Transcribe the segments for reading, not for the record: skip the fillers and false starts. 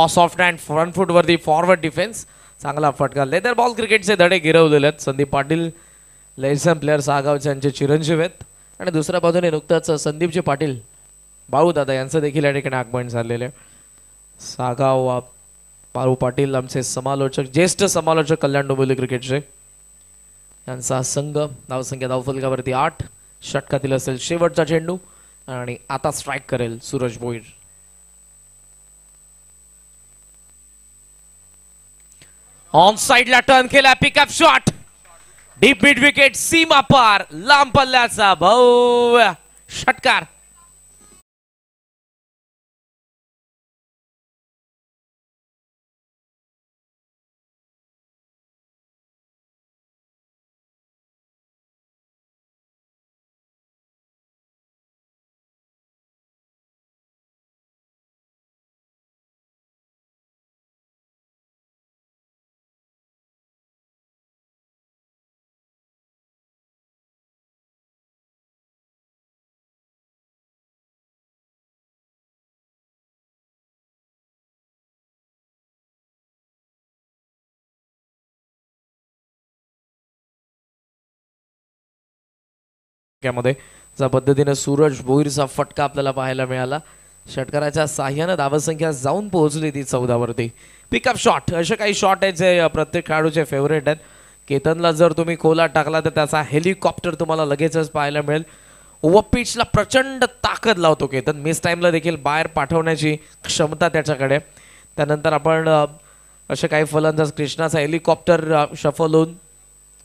Soft hand front फूट वरती forward defence चांगला फटका. लेदर बॉल क्रिकेटचे धडे गिरवलेले आहेत. संदीप पाटील लेसन प्लेयर सागावचे यांचे चिरंजीव आहेत. आणि दुसऱ्या बाजूने नुकताच संदीपजी पाटील बाळू दादा यांचं देखील या ठिकाणी आगमन झालेले. सागाव बाळू पाटील आमचे समालोचक, ज्येष्ठ समालोचक कल्याण डोंबिवली क्रिकेटचे, यांचा संघ. धावसंख्या धावफलकावरती 8. षटकातील असेल शेवटचा चेंडू आणि आता स्ट्राईक करेल सूरज भोईर. ऑन साइडला टर्न केला, pickup shot, deep mid wicket, सीमा पार, लांब पल्ल्याचा भव्य षटकार. मध्ये ज्या पद्धतीने सूरज भोईरचा फटका आपल्याला पाहायला मिळाला, षटकाराच्या साह्याने धावसंख्या जाऊन पोहोचली ती 14 वरती. पिकअप शॉट असे काही शॉट आहेत जे प्रत्येक खेळाडूचे फेवरेट आहेत. केतनला जर तुम्ही खोला टाकला तर त्याचा हेलिकॉप्टर तुम्हाला लगेचच पाहायला मिळेल. ओव्हर पिचला प्रचंड ताकद लावतो केतन. मिस टाइमला देखील बाहेर पाठवण्याची क्षमता त्याच्याकडे. त्यानंतर आपण असे काही फलंदाज कृष्णाचा हेलिकॉप्टर शफल होऊन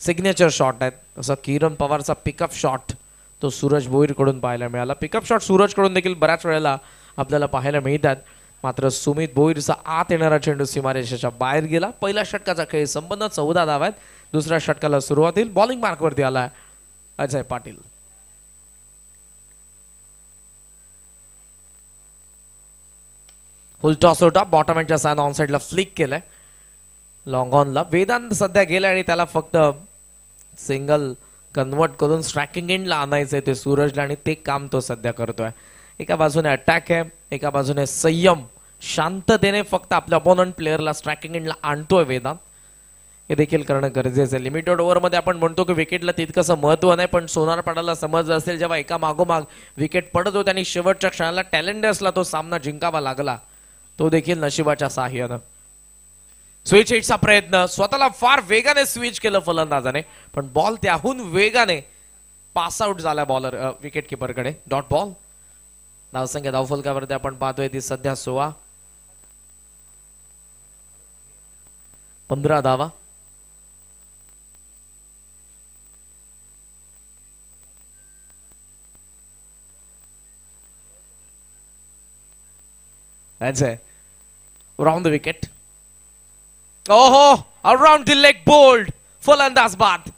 सिग्नेचर शॉट आहेत. असं किरण पवारचा पिकअप शॉट तो सूरज भोईर कडून पाहायला मिळाला. पिकअप शॉट सूरज कडून देखील बऱ्याच वेळेला आपल्याला पाहायला मिळतात. मात्र सुमित भोईरचा आत येणारा चेंडू सीमारेषेच्या बाहेर गेला. पहिल्या षटकाचा खेळ संपन्न, 14 धावा आहेत. दुसऱ्या षटकाला सुरुवात होईल. बॉलिंग मार्कवरती आला अजय पाटील. फुल टॉस होता, बॉटम एंडच्या साइन ऑन साइडला फ्लिक केलाय. लॉंग ऑनला वेदांत सध्या गेला आणि त्याला फक्त सिंगल कन्वर्ट करून स्ट्रायकिंग एंडला आणायचंय ते सूरजला, आणि ते काम तो सध्या करतोय. एका बाजूने अटॅक आहे, एका बाजूने संयम, शांततेने फक्त आपल्या अपोनंट प्लेअरला स्ट्रायकिंग एंडला आणतोय वेदांत. हे देखील करणं गरजेचं आहे. लिमिटेड ओव्हरमध्ये आपण म्हणतो की विकेटला तितकंसं महत्व नाही, पण सोनारपाडाला समजलं असेल जेव्हा एका मागोमाग विकेट पडत होते आणि शेवटच्या क्षणाला टॅलेंडर्सला तो सामना जिंकावा लागला, तो देखील नशिबाच्या साह्यानं. स्विच हिटचा प्रयत्न, स्वतःला फार वेगाने स्विच केलं फलंदाजाने, पण बॉल त्याहून वेगाने पास आउट झाला बॉलर विकेट किपरकडे. Dot ball. धावसंख्या धावफलकावरती आपण पाहतोय ती सध्या 16. 15 धावा. That's it. Around the wicket. Oh, around the leg, bold. फलंदाज बाद.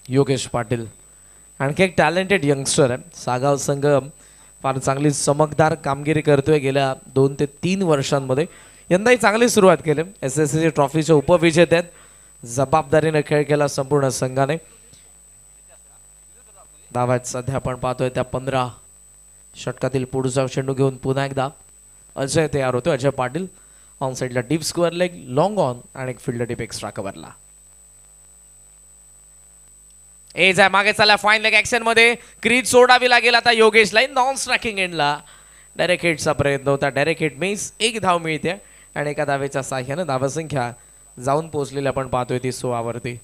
योगेश पाटील आणखी एक टॅलेंटेड यंगस्टर आहे. सागाव संघ फार चांगली चमकदार कामगिरी करतोय गेल्या 2 ते 3 वर्षांमध्ये. यंदाही चांगली सुरुवात केली. SSC ट्रॉफीचे उपविजेते आहेत. जबाबदारीने खेळ केला संपूर्ण संघाने. धावात सध्या आपण पाहतोय त्या 15. षटकातील पुढचा चेंडू घेऊन पुन्हा एकदा अजय तयार होतो. अजय पाटील ऑन साइडला deep square leg, long on आणि एक फिल्ड टीप एक्स्ट्रा कव्हरला. एज आहे मागे चला फाईन लेग ऍक्शन मध्ये. क्रीज सोडावी लागेल आता योगेशला. नॉन स्ट्रायकिंग एंडला डायरेक्ट हिटचा प्रयत्न होता. Direct hit miss. 1 धाव मिळते आणि एका धावेच्या साह्याने धावसंख्या जाऊन पोहोचलेली आपण पाहतोय ती 16 वरती.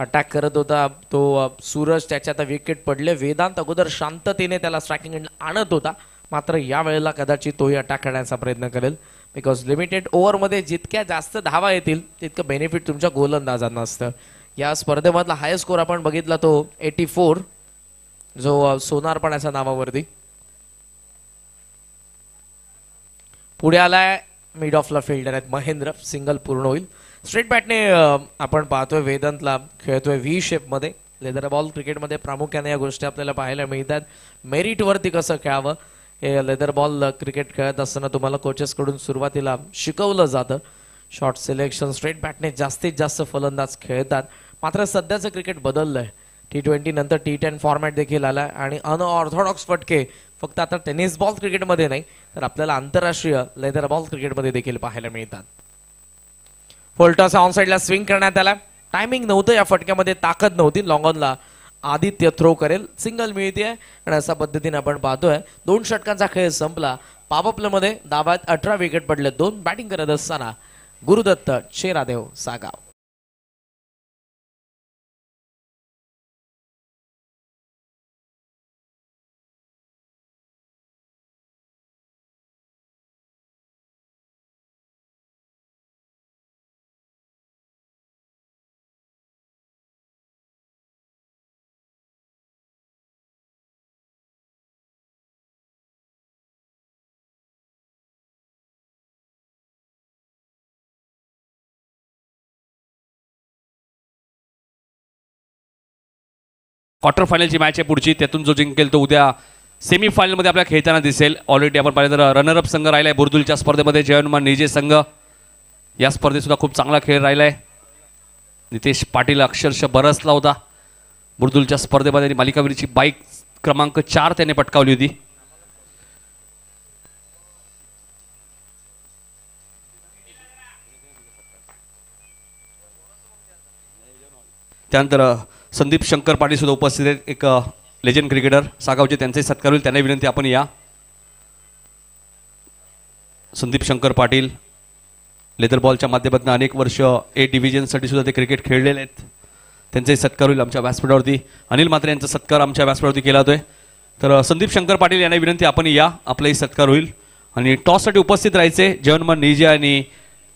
अटॅक करत होता तो सूरज, त्याच्या आता विकेट पडले. वेदांत अगोदर शांततेने त्याला स्ट्रायकिंग एंड आणत होता, मात्र या वेळेला कदाचित तोही अटॅक करण्याचा प्रयत्न करेल. बिकॉज लिमिटेड ओव्हरमध्ये जितक्या जास्त धावा येतील तितकं बेनिफिट तुमच्या गोलंदाजांना असतं. या स्पर्धेमधला हायस्ट स्कोर आपण बघितला तो 84, जो सोनारपणाच्या नावावरती. पुढे आलाय मिड ऑफला फिल्डर आहेत महेंद्र. सिंगल पूर्ण होईल. स्ट्रेट बॅटने आपण पाहतोय वेदांतला खेळतोय व्ही शेपमध्ये. लेदर बॉल क्रिकेटमध्ये प्रामुख्याने या गोष्टी आपल्याला पाहायला मिळतात. मेरिटवरती कसं खेळावं हे लेदर बॉल क्रिकेट खेळत असताना तुम्हाला कोचेसकडून सुरुवातीला शिकवलं जातं. शॉट सिलेक्शन स्ट्रेट बॅटने जास्तीत जास्त फलंदाज खेळतात. मात्र सध्याचं क्रिकेट बदललंय. T20 नंतर T10 फॉर्मॅट देखील आलाय आणि अनऑर्थोडॉक्स फटके फक्त आता टेनिस बॉल क्रिकेटमध्ये नाही तर आपल्याला आंतरराष्ट्रीय लेदर बॉल क्रिकेटमध्ये देखील पाहायला मिळतात. फुलटॉस ऑन साईडला स्विंग करण्यात आला. टायमिंग नव्हतं या फटक्यामध्ये, ताकद नव्हती. लॉंग ऑनला आदित्य थ्रो करेल, सिंगल मिळते आणि अशा पद्धतीने आपण पाहतोय 2 षटकांचा खेळ संपला. पॉपअप मध्ये धावात 18 विकेट पडले. 2 बॅटिंग करत असताना गुरुदत्त, शेरादेव, सागाव. क्वार्टर फायनलची मॅच आहे पुढची. त्यातून जो जिंकेल तो उद्या सेमीफायनलमध्ये आपल्याला खेळताना दिसेल. ऑलरेडी आपण पाहिलं तर रनरअप संघ राहिलाय बुर्दुलच्या स्पर्धेमध्ये. जयहनुमान निजे संघ या स्पर्धेत सुद्धा खूप चांगला खेळ राहिलाय. नितेश पाटील अक्षरशः बरसला होता बुर्दुलच्या स्पर्धेमध्ये आणि मालिकावीरची बाईक क्रमांक 4 त्याने पटकावली होती. त्यानंतर संदीप शंकर पाटील सुद्धा उपस्थित आहेत. एक लेजंड क्रिकेटर सागावचे, त्यांचे सत्कार होईल. त्यांना विनंती आपण या. संदीप शंकर पाटील लेदर बॉलच्या माध्यमातून अनेक वर्ष ए डिव्हिजनसाठी सुद्धा ते क्रिकेट खेळलेले आहेत. त्यांचे सत्कार होईल आमच्या व्यासपीठावरती. अनिल म्हात्रे यांचा सत्कार आमच्या व्यासपीठावरती केला जातोय. तर संदीप शंकर पाटील यांना विनंती आपण या, आपलाही सत्कार होईल. आणि टॉससाठी उपस्थित राहायचे जयहनुमान निजे आणि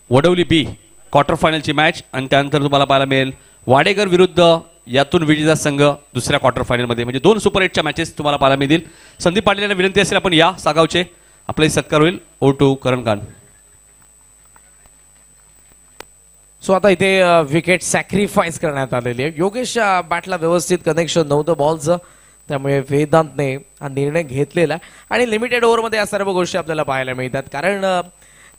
वडवली बी क्वार्टर फायनलची मॅच. आणि त्यानंतर तुम्हाला पाहायला मिळेल वाडेकर विरुद्ध यातून विजेता संघ दुसऱ्या क्वार्टर फायनलमध्ये. म्हणजे 2 सुपर 8च्या मॅचेस तुम्हाला पाहायला मिळतील. संदीप पाटील यांना विनंती असेल आपण या सागावचे, आपलाही सत्कार होईल. ओ टू करण खान. सो आता इथे विकेट सॅक्रिफाईस करण्यात आलेली आहे. योगेश बॅटला व्यवस्थित कनेक्शन नव्हतं बॉलचं, त्यामुळे वेदांतने हा निर्णय घेतलेला आहे. आणि लिमिटेड ओव्हरमध्ये या सर्व गोष्टी आपल्याला पाहायला मिळतात. कारण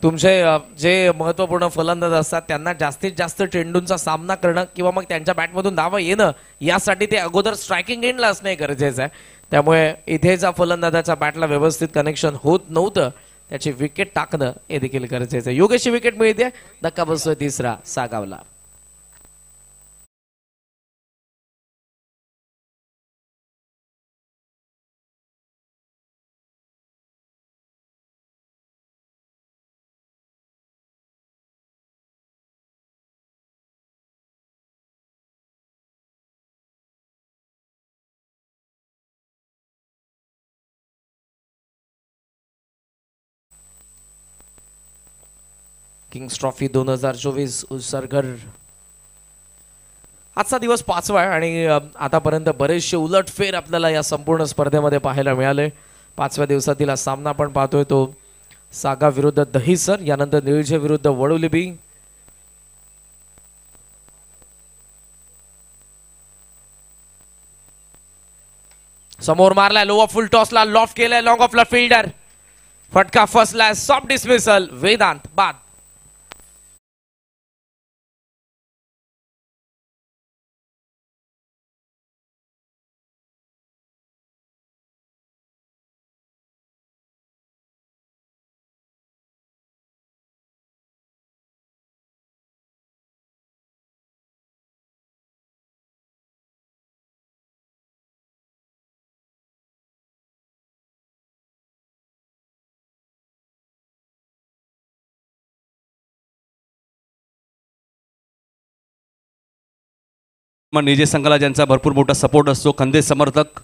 तुमचे जे महत्त्वपूर्ण फलंदाज असतात त्यांना जास्तीत जास्त चेंडूंचा सामना करणं किंवा मग त्यांच्या बॅटमधून धावा येणं यासाठी ते अगोदर स्ट्रायकिंग एंडला असणे गरजेचं आहे. त्यामुळे इथे ज्या फलंदाजाच्या बॅटला व्यवस्थित कनेक्शन होत नव्हतं त्याची विकेट टाकणं हे देखील गरजेचं आहे. योगेशची विकेट मिळते. धक्का बसतोय तिसरा सागावला. Kings trophy 2024 उसरघर. आजचा दिवस 5वा आहे आणि आतापर्यंत बरेचसे उलटफेर आपल्याला या संपूर्ण स्पर्धेमध्ये पाहायला मिळाले. 5व्या दिवसातील हा सामना आपण पाहतोय तो सागा विरुद्ध दहिसर, यानंतर निळजे विरुद्ध वडोलिबी. समोर मारलाय लो ऑफ फुल टॉसला, लॉफ केलाय लॉंग ऑफला फिल्डर. फटका फसलाय, सॉफ्ट डिसमिसल. वेदांत बाद. मग निजे संघाला ज्यांचा भरपूर मोठा सपोर्ट असतो, खंदे समर्थक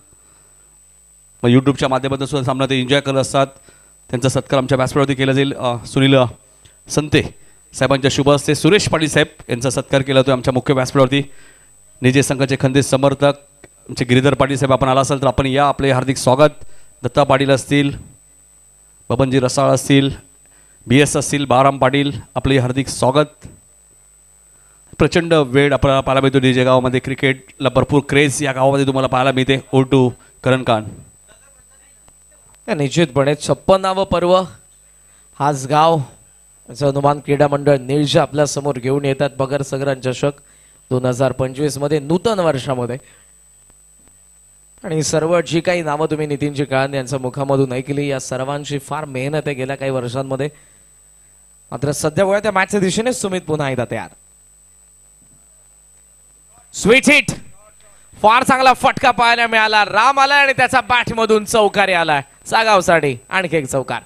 मग यूट्यूबच्या माध्यमातून सुद्धा सामना ते एन्जॉय करत असतात. त्यांचा सत्कार आमच्या व्यासपीठावरती केला जाईल. सुनील संते साहेबांच्या शुभ हस्ते सुरेश पाटील साहेब यांचा सत्कार केला जातो आमच्या मुख्य व्यासपीठावरती. निजे संघाचे खंदे समर्थक आमचे गिरीधर पाटील साहेब, आपण आला असाल तर आपण या, आपले हार्दिक स्वागत. दत्ता पाटील असतील, बबनजी रसाळ असतील, BS असतील, बाराम पाटील, आपले हार्दिक स्वागत. प्रचंड वेळ आपल्याला पाहायला मिळतो निजे गावामध्ये. क्रिकेटला भरपूर क्रेज या गावामध्ये तुम्हाला पाहायला मिळते. O2 करण खान. निश्चितपणे 56वे पर्व हाच गाव हनुमान क्रीडा मंडळ निळजा आपल्या समोर घेऊन येतात. बगर संग्राम चषक 2025 मध्ये नूतन वर्षामध्ये. आणि सर्व जी काही नावं तुम्ही नितीनजी काळान यांच्या मुखामधून ऐकली, या सर्वांची फार मेहनत आहे गेल्या काही वर्षांमध्ये. मात्र सध्या वळ्या त्या मॅचच्या दिशेने सुमित पुन्हा एकदा तयार. स्वीट हिट, फार चांगला फटका पाहायला मिळाला. राम आलाय आणि त्याचा बॅट मधून चौकारी आलाय. सागावसाठी आणखी एक चौकार.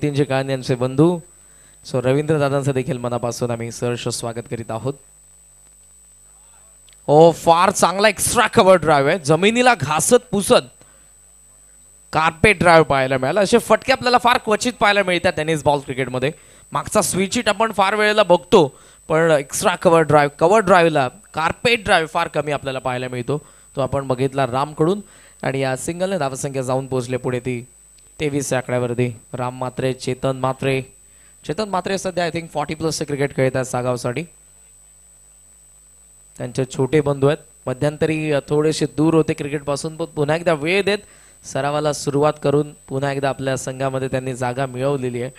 नितीनजी काळान यांचे बंधू सो रवींद्र दादांचं देखील मनापासून आम्ही सहर्ष स्वागत करीत आहोत. हो, फार चांगला एक्स्ट्रा कव्हर ड्राईव्ह आहे. जमिनीला घासत पुसत कार्पेट ड्राईव्ह पाहायला मिळाला. असे फटके आपल्याला फार क्वचित पाहायला मिळतात टेनिस बॉल क्रिकेटमध्ये. मागचा स्विच हिट आपण फार वेळेला बघतो, पण एक्स्ट्रा कव्हर ड्राईव्हला कार्पेट ड्राईव्ह फार कमी आपल्याला पाहायला मिळतो. तो आपण बघितला रामकडून. आणि या सिंगलने धावसंख्या जाऊन पोहोचले पुढे ती 23 आकड्यावरती. राम मात्रे, चेतन मात्रे सध्या आय थिंक 40+ क्रिकेट खेळतात सागावसाठी. त्यांचे छोटे बंधू आहेत. मध्यंतरी थोडेसे दूर होते क्रिकेट पासून, पण पुन्हा एकदा वेळ देत सरावाला सुरुवात करून पुन्हा एकदा आपल्या संघामध्ये त्यांनी जागा मिळवलेली आहे.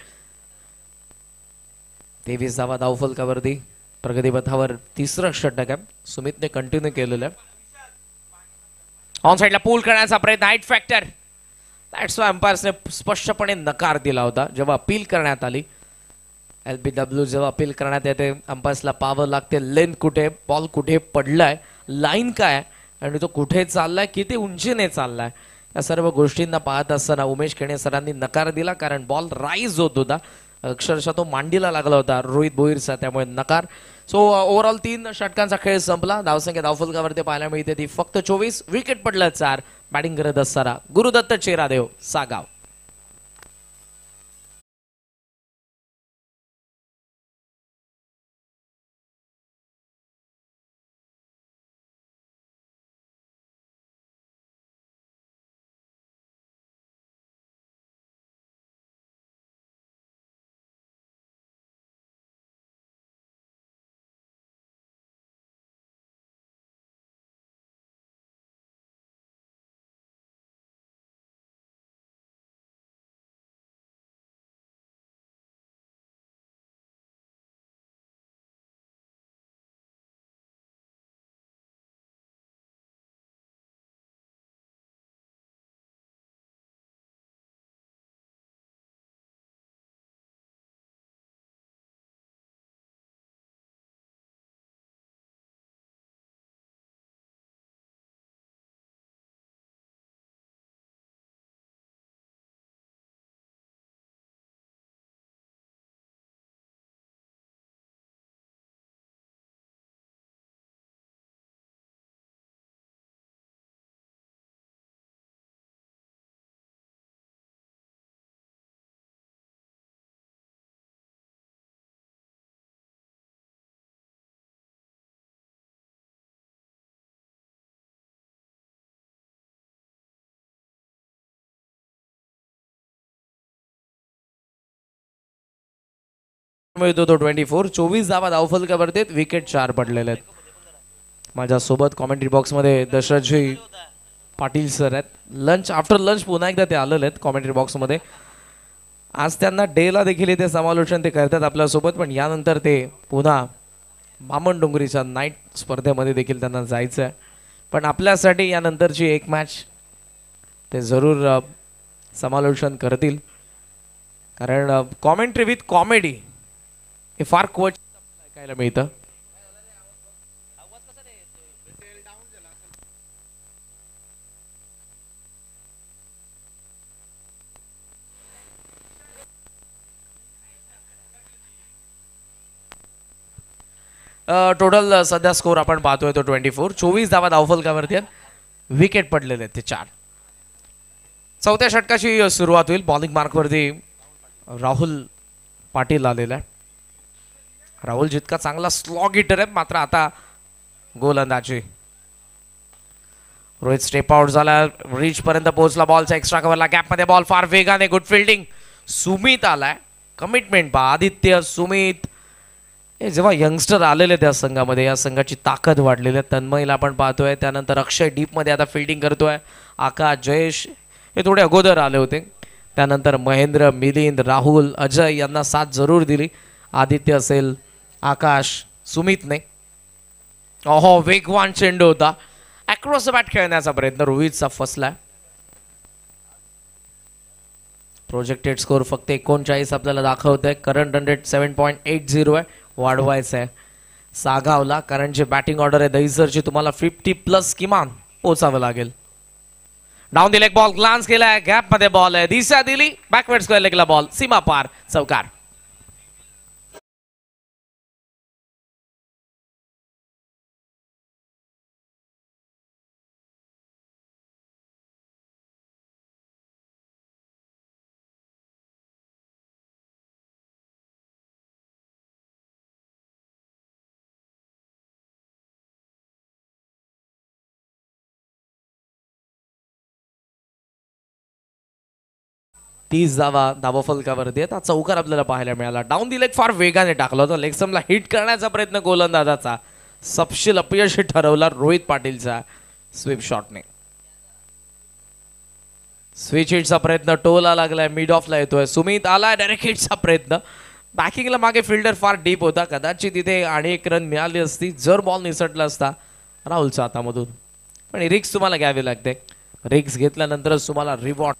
23 धावा धावफलकावरती. प्रगतीपथावर तिसरं षटक आहे सुमितने कंटिन्यू केलेलं आहे. ऑन साईडला पूल करण्याचा प्रयत्न, हाईट फॅक्टर. दॅट्स वाय अंपायर्सने स्पष्टपणे नकार दिला होता जेव्हा अपील करण्यात आली. LBW जेव्हा अपील करण्यात येते, अंपायर्सला पाहावं लागते लेंथ कुठे, बॉल कुठे पडलाय, लाईन काय आणि तो कुठे चाललाय, किती उंचीने चाललाय. या सर्व गोष्टींना पाहत असताना उमेश खेणे सरांनी नकार दिला, कारण बॉल राईज होत होता. अक्षरशः तो मांडीला लागला होता रोहित भोईरचा, त्यामुळे नकार. सो ओव्हरऑल 3 षटकांचा खेळ संपला. धावसंख्या धावफलकावरती पाहायला मिळते ती फक्त 24. विकेट पडलं 4. बॅटिंग करत असताना गुरुदत्त चेरादेव, सागाव. मिळतो तो 24. 24 धावा धावफलकावरती. विकेट 4 पडलेले आहेत. माझ्यासोबत कॉमेंट्री बॉक्समध्ये दशरथजी पाटील सर आहेत. आफ्टर लंच पुन्हा एकदा ते आलेले आहेत कॉमेंट्री बॉक्समध्ये. आज त्यांना डेला देखील इथे समालोचन ते करतात आपल्यासोबत, पण यानंतर ते पुन्हा बामण डोंगरीच्या नाईट स्पर्धेमध्ये देखील त्यांना जायचं आहे. पण आपल्यासाठी यानंतरची एक मॅच ते जरूर समालोचन करतील, कारण कॉमेंट्री विथ कॉमेडी हे फार क्वचित ऐकायला मिळतं. टोटल सध्या स्कोर आपण पाहतोय तो 24. 24 धावा धावफलकावरती आहेत. विकेट पडलेले आहेत ते 4. चौथ्या षटकाची सुरुवात होईल. बॉलिंग मार्कवरती राहुल पाटील आलेला आहे. राहुल जितका चांगला स्लॉग हिटर आहे, मात्र आता गोलंदाजी. रोहित स्टेप आउट झाला, रीच पर्यंत पोहोचला, बॉलचा एक्स्ट्रा कव्हरला, गॅप मध्ये बॉल फार वेगाने, गुड फिल्डिंग. सुमित आलाय, कमिटमेंट पहा. आदित्य, सुमित हे जेव्हा यंगस्टर आलेले त्या संघामध्ये, या संघाची ताकद वाढलेली आहे. तन्मयला आपण पाहतोय, त्यानंतर अक्षय डीप मध्ये आता फिल्डिंग करतोय. आकाश, जयेश हे थोडे अगोदर आले होते. त्यानंतर महेंद्र, मिलिंद, राहुल, अजय यांना साथ जरूर दिली. आदित्य असेल, आकाश, सुमितने. ओहो, वेगवान चेंडू होता, अक्रॉस द बॅट खेळण्याचा प्रयत्न रोहितचा फसला. प्रोजेक्टेड स्कोर फक्त 39 आपल्याला दाखवत आहे. करंट रन रेट 7.80 आहे. वाढवायचं आहे सागावला, कारण जे बॅटिंग ऑर्डर आहे दहीसरची, तुम्हाला 50+ किमान पोचावं लागेल. Down the leg ball glance केलाय, गॅप मध्ये बॉल आहे, दिशा दिली, बॅकवर्ड स्क्वेअर लेगला बॉल, सीमा पार, चौकार. तीस धावफलकावरती आहेत. चौकार आपल्याला पाहायला मिळाला. डाऊन दी लेग फार वेगाने टाकला होता, लेग स्टंपला हिट करण्याचा प्रयत्न गोलंदाजाचा सपशील अपयशी ठरवला रोहित पाटीलचा स्वीप शॉटने. स्विच हिटचा प्रयत्न टोला लागलाय, मिड ऑफला येतोय. सुमित आलाय, डायरेक्ट हिटचा प्रयत्न. बॅकिंगला मागे फिल्डर फार डीप होता, कदाचित तिथे आणि एक रन मिळाली असती जर बॉल निसटला असता राहुलच्या हातामधून. पण रिक्स तुम्हाला घ्यावी लागते, रिक्स घेतल्यानंतरच तुम्हाला रिवॉर्ड.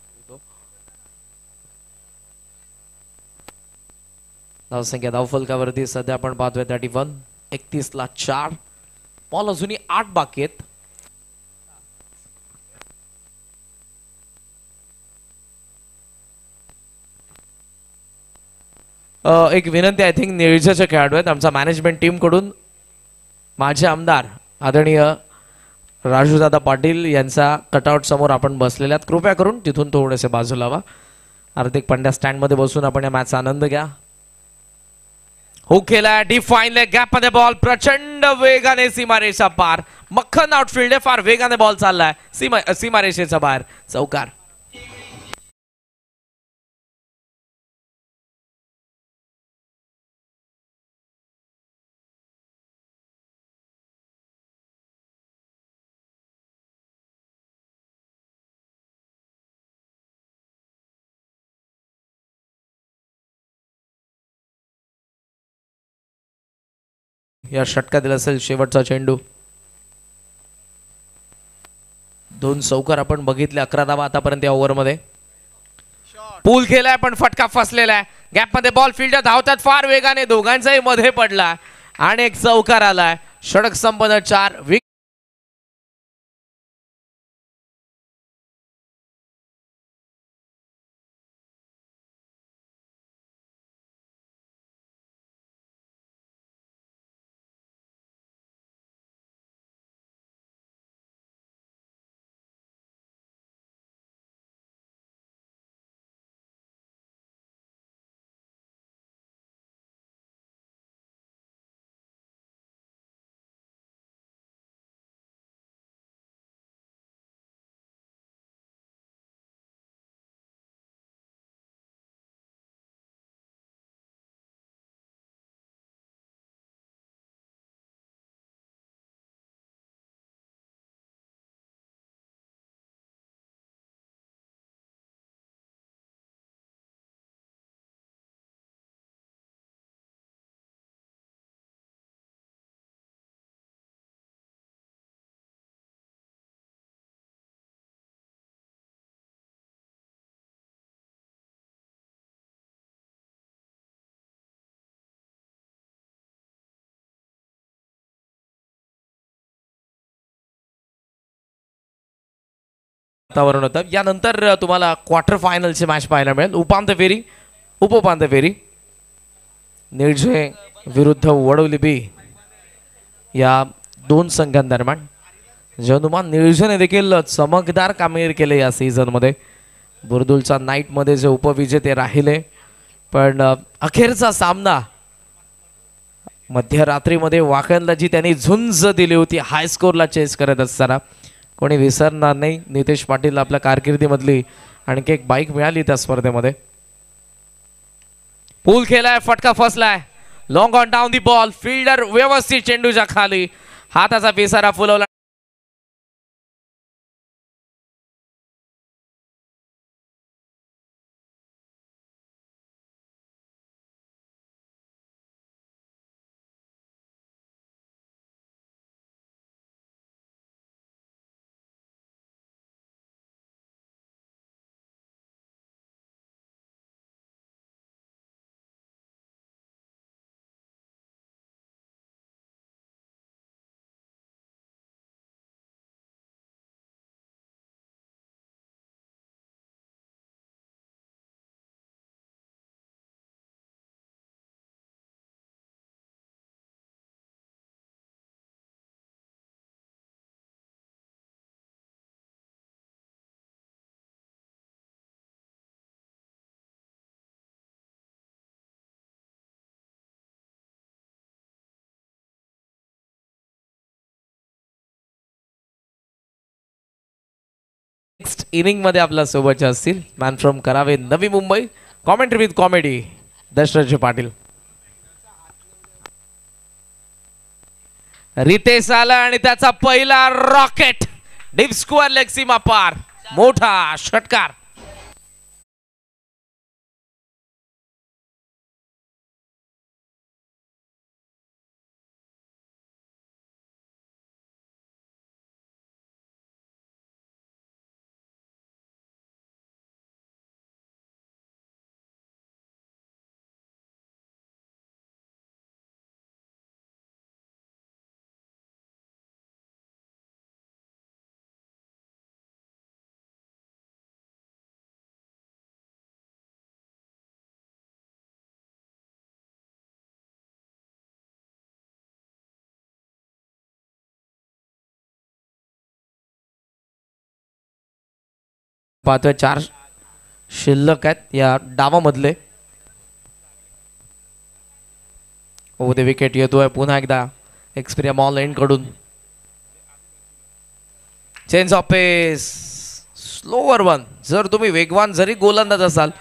धावसंख्या धावफलकावरती सध्या आपण पाहतोय 31. 31ला 4. बॉल अजूनही 8 बाकी आहेत. एक विनंती, आय थिंक निळजाचे खेळाडू आहेत आमचा मॅनेजमेंट टीम कडून. माझे आमदार आदरणीय राजूदादा पाटील यांचा कटआउट समोर आपण बसलेले आहात. कृपया करून तिथून थोडेसे बाजूला व्हा. हार्दिक पांड्या स्टँड मध्ये बसून आपण या मॅचचा आनंद घ्या. हो केला, डीप फाईन लेग, गॅप मध्ये बॉल, प्रचंड वेगाने सीमारेषा पार. मक्खन आउटफील्ड आहे, फार वेगाने बॉल चाललाय सीमारेषेच्या बाहेर, चौकार. या षटकातील असेल शेवटचा चेंडू. 2 चौकार आपण बघितले, 11 धावा आतापर्यंत या ओव्हरमध्ये. पूल केलाय पण फटका फसलेला आहे. गॅप मध्ये बॉल, फिल्डर धावतात फार वेगाने, दोघांचाही मध्ये पडला आणि एक चौकार आलाय. षटक संपन्न 4. वातावरण होतं. यानंतर तुम्हाला क्वार्टर फायनलची मॅच पाहायला मिळेल. उपांत्य फेरी, उपोपांत्य फेरी. निर्जय विरुद्ध वडवली बी या दोन संघांदरम्यान. जनुमान निर्जयने देखील चमकदार कामगिरी केले या सीझनमध्ये. बुरदुलचा नाईटमध्ये जे उपविजेते राहिले, पण अखेरचा सामना मध्यरात्रीमध्ये वाकणला जी त्यांनी झुंज दिली होती हाय स्कोरला चेस करत असताना, कोणी विसरणार नाही. नितेश पाटील आपल्या कारकिर्दीमधली आणखी एक बाईक मिळाली त्या स्पर्धेमध्ये. पूल खेळलाय, फटका फसलाय. Long on down the ball. Fielder व्यवस्थित चेंडूच्या खाली हाताचा पिसारा फुलवला. नेक्स्ट इनिंग मध्ये आपल्या सोबतचे असतील man from Karave Navi Mumbai. Commentary with comedy Dashrath Patil. Ritesh आला आणि त्याचा पहिला रॉकेट डीप स्क्वेअर लेग सीमा पार. मोठा षटकार. पाहतोय 4 शिल्लक आहेत या डावामधले. ओ ते विकेट येतोय पुन्हा एकदा एक्सपिरिया मॉल एंड कडून. Change of pace, slower one. जर तुम्ही वेगवान जरी गोलंदाज असाल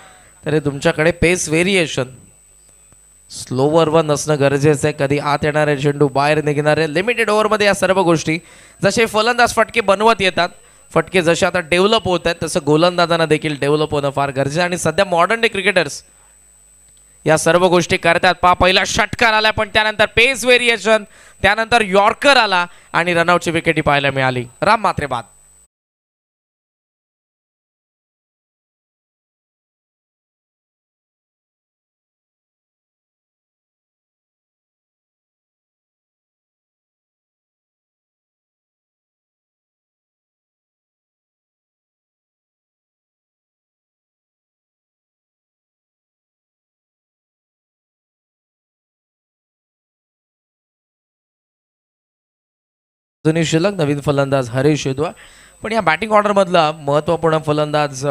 तरी तुमच्याकडे पेस व्हेरिएशन स्लोवर वन असणं गरजेचं आहे. कधी आत येणारे चेंडू, बाहेर निघणारे, लिमिटेड ओव्हरमध्ये या सर्व गोष्टी. जसे फलंदाज फटके बनवत येतात, फटके जसे आता डेव्हलप होत आहेत, तसं गोलंदाजांना देखील डेव्हलप होणं फार गरजेचं आहे. आणि सध्या मॉडर्न डे क्रिकेटर्स या सर्व गोष्टी करतात. पहिला षटकार आला, पण त्यानंतर पेस व्हेरिएशन, त्यानंतर यॉर्कर आला आणि रनआउटची विकेटी पाहायला मिळाली. राम मात्रे बाद. जुनी शिल्लक नवीन फलंदाज हरीश युद्वा. पण या बॅटिंग ऑर्डर मधला महत्वपूर्ण फलंदाज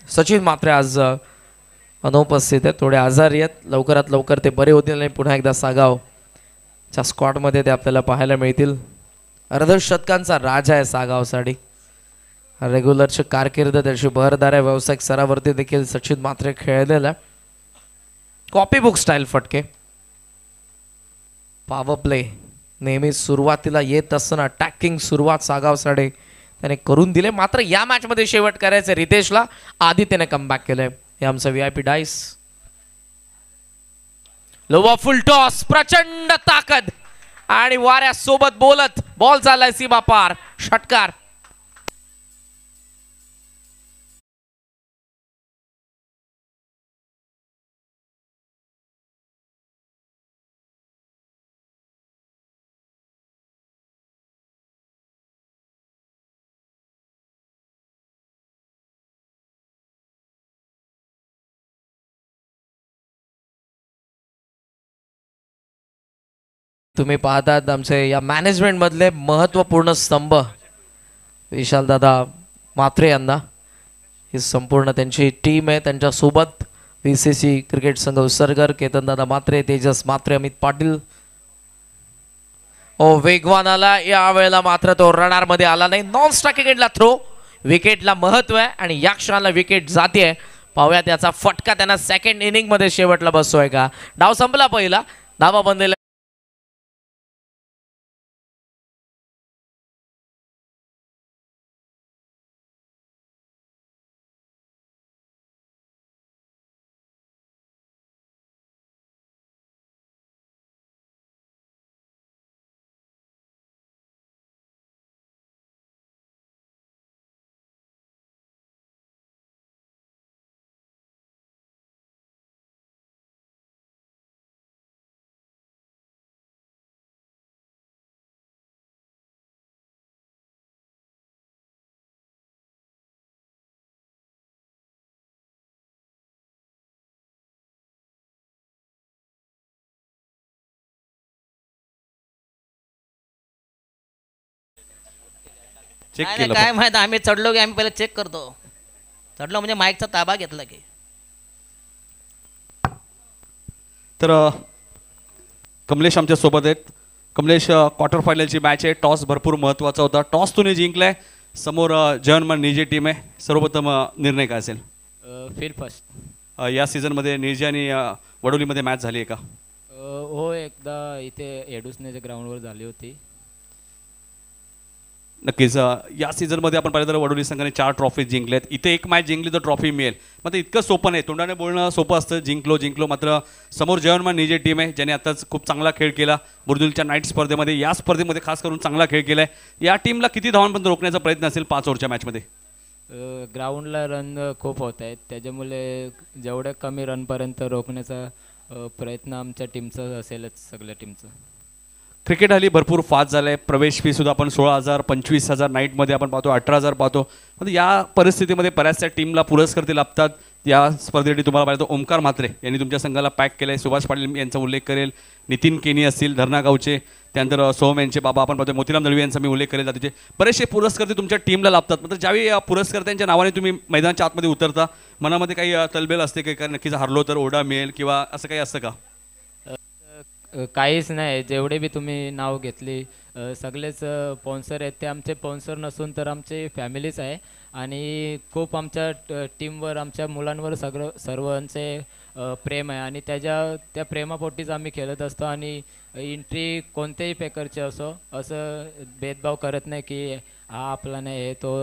सचिन मात्रे आज अनुपस्थित आहेत. थोडे आजारी आहेत. लवकरात लवकर ते बरे होतील आणि पुन्हा एकदा सागावच्या स्क्वॉडमध्ये ते आपल्याला पाहायला मिळतील. अर्धशतकांचा राजा आहे सागावसाठी. रेग्युलरची कारकीर्द त्याची बहरदार आहे. व्यावसायिक स्तरावरती देखील सचिन मात्रे खेळलेला. कॉपी बुक स्टाईल फटके. पॉवर प्ले नेहमी सुरुवातीला येत असताना अटॅकिंग सुरुवात सागावसाठी त्याने करून दिले. मात्र या मॅच मध्ये शेवट करायचं रितेशला, आधी त्याने कमबॅक केलंय. हे आमचं VIP डाईस. लोवा फुल टॉस, प्रचंड ताकद आणि वाऱ्यासोबत बोलत बॉल चाललाय सीमा पार. षटकार. तुम्ही पाहतात आमचे या मॅनेजमेंट मधले महत्त्वपूर्ण स्तंभ विशालदादा म्हात्रे यांना, ही संपूर्ण त्यांची टीम आहे. त्यांच्यासोबत VCC क्रिकेट संघ उसरगर, केतनदादा म्हात्रे, तेजस म्हात्रे, अमित पाटील. ओ वेगवान आला या वेळेला, मात्र तो रडार मध्ये आला नाही. नॉन स्ट्राइक थ्रो, विकेटला महत्व आहे आणि या क्षणाला विकेट जाते. पाहूया त्याचा फटका त्यांना सेकंड इनिंग मध्ये शेवटला बसतोय का. डाव संपला पहिला, धावा बनलेला. चेक नाही, केलं नाही, काय माहित, आम्ही चढलो की आम्ही पहिले चेक करतो. चढलो म्हणजे माईकचा ताबा घेतला की. तर कमलेश आमच्या सोबत आहेत. कमलेश, क्वार्टर फायनलची मॅच आहे. टॉस भरपूर महत्त्वाचा होता. टॉस तुम्ही जिंकलाय. समोर जयनमान निर्जे टीम आहे. सर्वप्रथम निर्णय काय असेल? Field first. या सीझनमध्ये निर्जे आणि वडोलीमध्ये मॅच झाली आहे का? हो, एकदा इथे एडुसनेच्या ग्राउंडवर झाली होती. नक्कीच. या सीझनमध्ये आपण पाहिलं तर वडोली संघाने 4 ट्रॉफी जिंकल्यात. इथे एक मॅच जिंकली तर ट्रॉफी मिळेल. मात्र इतकं सोपं नाही. तोंडाने बोलणं सोपं असतं, जिंकलो. मात्र समोर जयनमान निर्जे टीम आहे, ज्याने आताच खूप चांगला खेळ केला बुर्दुलच्या नाईट स्पर्धेमध्ये. या स्पर्धेमध्ये खास करून चांगला खेळ केलाय. या टीमला किती धावांपर्यंत रोखण्याचा प्रयत्न असेल 5 ओव्हरच्या मॅचमध्ये? ग्राउंडला रन खूप होत आहेत, त्याच्यामुळे जेवढ्या कमी रनपर्यंत रोखण्याचा प्रयत्न आमच्या टीमचा असेलच, सगळ्या टीमचं. क्रिकेट हल्ली भरपूर फास्ट झालं आहे. प्रवेश फी सुद्धा आपण 16,000 25,000 नाईटमध्ये आपण पाहतो, 18,000 पाहतो. म्हणजे या परिस्थितीमध्ये बऱ्याचशा टीमला पुरस्कार ते लाभतात. या स्पर्धेसाठी तुम्हाला पाहिलं तर ओमकार म्हात्रे यांनी तुमच्या संघाला पॅक केलं आहे. सुभाष पाटील यांचा उल्लेख करेल, नितीन केनी असतील धरणा गावचे, त्यानंतर सोहम यांचे बाबा आपण पाहतो, मोतीराम दळवी यांचा मी उल्लेख करेल. जाते बरेचसे पुरस्कार ते तुमच्या टीमला लाभतात. म्हणजे ज्यावेळी या पुरस्कर्त्यांच्या नावाने तुम्ही मैदानाच्या आतमध्ये उतरता, मनामध्ये काही तलबेल असते की नक्कीच हरलो तर ओढा मिळेल किंवा असं काही असतं का? काहीच नाही. जेवढे बी तुम्ही नाव घेतली सगळेच स्पॉन्सर आहेत. ते आमचे स्पॉन्सर नसून तर आमचे फॅमिलीच आहे. आणि खूप आमच्या टीमवर, आमच्या मुलांवर सर्वांचे प्रेम आहे. आणि त्या प्रेमापोटीच आम्ही खेळत असतो. आणि एंट्री कोणत्याही पेकरचे असो, असं भेदभाव करत नाही की हा आपला नाही आहे तो,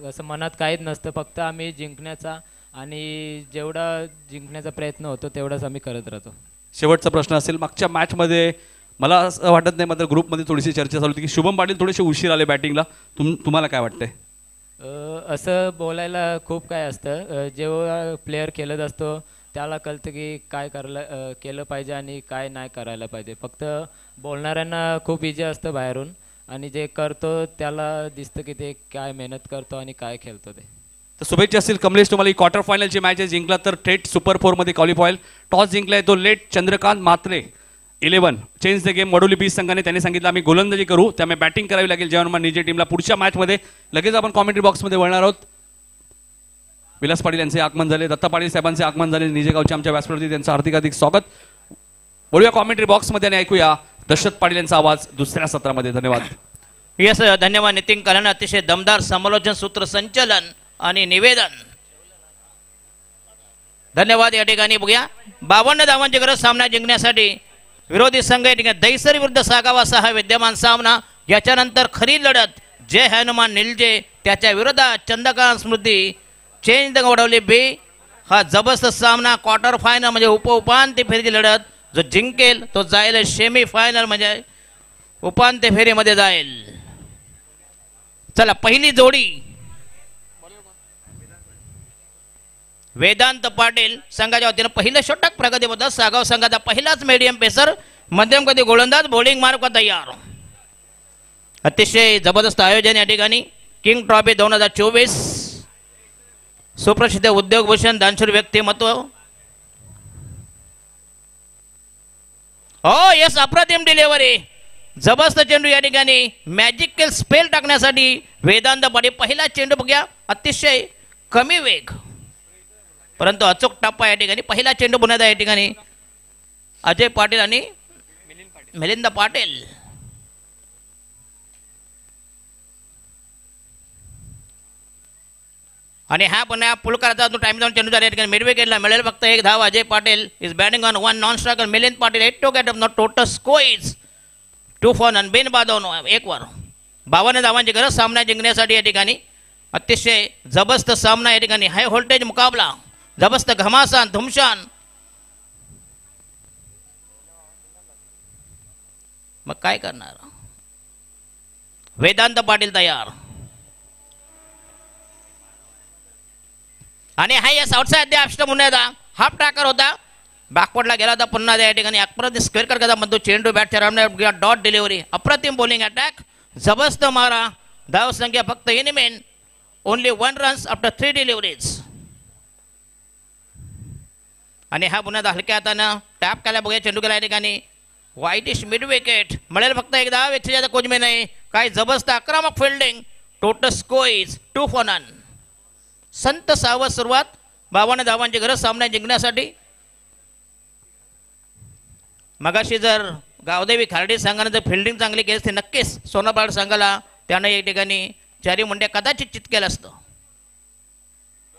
असं मनात काहीच नसतं. फक्त आम्ही जिंकण्याचा आणि जेवढा जिंकण्याचा प्रयत्न होतो तेवढाच आम्ही करत राहतो. शेवटचा प्रश्न असेल, मागच्या मॅचमध्ये मला असं वाटत नाही, मात्र ग्रुपमध्ये थोडीशी चर्चा चालू होती की शुभम पाटील थोडेसे उशीर आले बॅटिंगला. तुम्हाला काय वाटतंय? असं बोलायला खूप काय असतं. जेव्हा प्लेअर खेळत असतो त्याला कळतं की काय केलं पाहिजे आणि काय नाही करायला पाहिजे. फक्त बोलणाऱ्यांना खूप इजी असतं बाहेरून, आणि जे करतो त्याला दिसतं की ते काय मेहनत करतो आणि काय खेळतो ते. तर शुभेच्छा असतील कमलेश तुम्हाला. ही क्वार्टर फायनलची मॅच जिंकला तर थेट सुपर 4मध्ये क्वालिफाय. टॉस जिंकलाय तो late Chandrakant Mhatre 11 change the game. Vadoli beach संघाने त्यांनी सांगितलं आम्ही गोलंदाजी करू, त्यामुळे बॅटिंग करावी लागेल जयनमान निर्जे टीमला पुढच्या मॅचमध्ये. लगेच आपण कॉमेंट्री बॉक्समध्ये वळणार आहोत. विलास पाटील यांचे आगमन झाले, दत्ता पाटील साहेबांचे आगमन झाले, निजेगावच्या आमच्या व्यासपीठावरती त्यांचं हार्दिक स्वागत. बोलूया कॉमेंट्री बॉक्समध्ये आणि ऐकूया दशरथ पाटील यांचा आवाज दुसऱ्या सत्रामध्ये. धन्यवाद. यस, धन्यवाद नितीन कलन. अतिशय दमदार समालोचन, सूत्रसंचलन आणि निवेदन. धन्यवाद. या ठिकाणी बघूया 52 धावांची गरज सामना जिंकण्यासाठी. विरोधी संघ या ठिकाणी दैसर विरुद्ध सागावा असा हा विद्यमान सामना. याच्यानंतर खरी लढत जय हनुमान निलजे त्याच्या विरोधात चंद्रकांत स्मृती चेंज द वडोली बी. हा जबरदस्त सामना. क्वार्टर फायनल म्हणजे उपांत्य फेरीची लढत. जो जिंकेल तो जाईल सेमी फायनल म्हणजे उपांत्य फेरीमध्ये जाईल. चला, पहिली जोडी वेदांत पाटील संघाच्या वतीनं पहिलं षटक प्रगतीबद्दल. सागाव संघाचा पहिलाच मीडियम पेसर, मध्यम गती गोलंदाज, बॉलिंग मार्क तयार. अतिशय जबरदस्त आयोजन या ठिकाणी. किंग ट्रॉफी 2024 सुप्रसिद्ध उद्योगभूषण दानशूर व्यक्तिमत्व हो येस, अप्रतिम डिलिव्हरी, जबरदस्त चेंडू या ठिकाणी मॅजिकल स्पेल टाकण्यासाठी वेदांत पाटील. पहिला चेंडू बघूया, अतिशय कमी वेग परंतु अचूक टप्पा या ठिकाणी. पहिला चेंडू पुन्हा या ठिकाणी अजय पाटील आणि मिलिंद पाटील. आणि हा पुन्हा पुलकरचा टाइम जाऊन चेंडू झाला या ठिकाणी. मिड विकेटला मिळेल फक्त एक धाव. Ajay Patil is batting on 1 non striker. Milind Patil 8 to get up. Not total score is 2 for none. बिन बादवून 1 वर. 52 धावांची गरज सामना जिंकण्यासाठी या ठिकाणी. अतिशय जबरदस्त सामना या ठिकाणी. हाय व्होल्टेज मुकाबला, जबरदस्त घमासान धुमशान. मग काय करणार. वेदांत पाटील तयार. आणि हा यस आउटसाइड द मुन्नेदा हाफ टाकर होता, बॅकवर्डला गेला होता. पुन्हा या ठिकाणी अप्रतिम स्क्वेअर करता मधून चेंडू बॅटच्या रामने डॉट डिलिव्हरी. अप्रतिम बॉलिंग अटॅक, जबरदस्त मारा. धाव संख्या फक्त इनिमेन ओनली 1 रन्स आफ्टर 3 डिलिव्हरीज. आणि हा पुन्हा हलक्या हातानं टॅप केला बघूया. चेंडू केला या ठिकाणी. वाईटिश मिड विकेट मिळेल फक्त एक धाव. 100 ज्यादा कोच में नाही. काय जबरदस्त आक्रमक fielding. Total score is 2 for none. संत सावध सुरुवात. 52 धावांची गरज सामना जिंकण्यासाठी. मगाशी जर गावदेवी खार्डी संघाने जर फिल्डिंग चांगली केली असते नक्कीच सोनाबाड संघाला त्यानं या ठिकाणी 4 मुंड्या कदाचित चितकेलं असतं.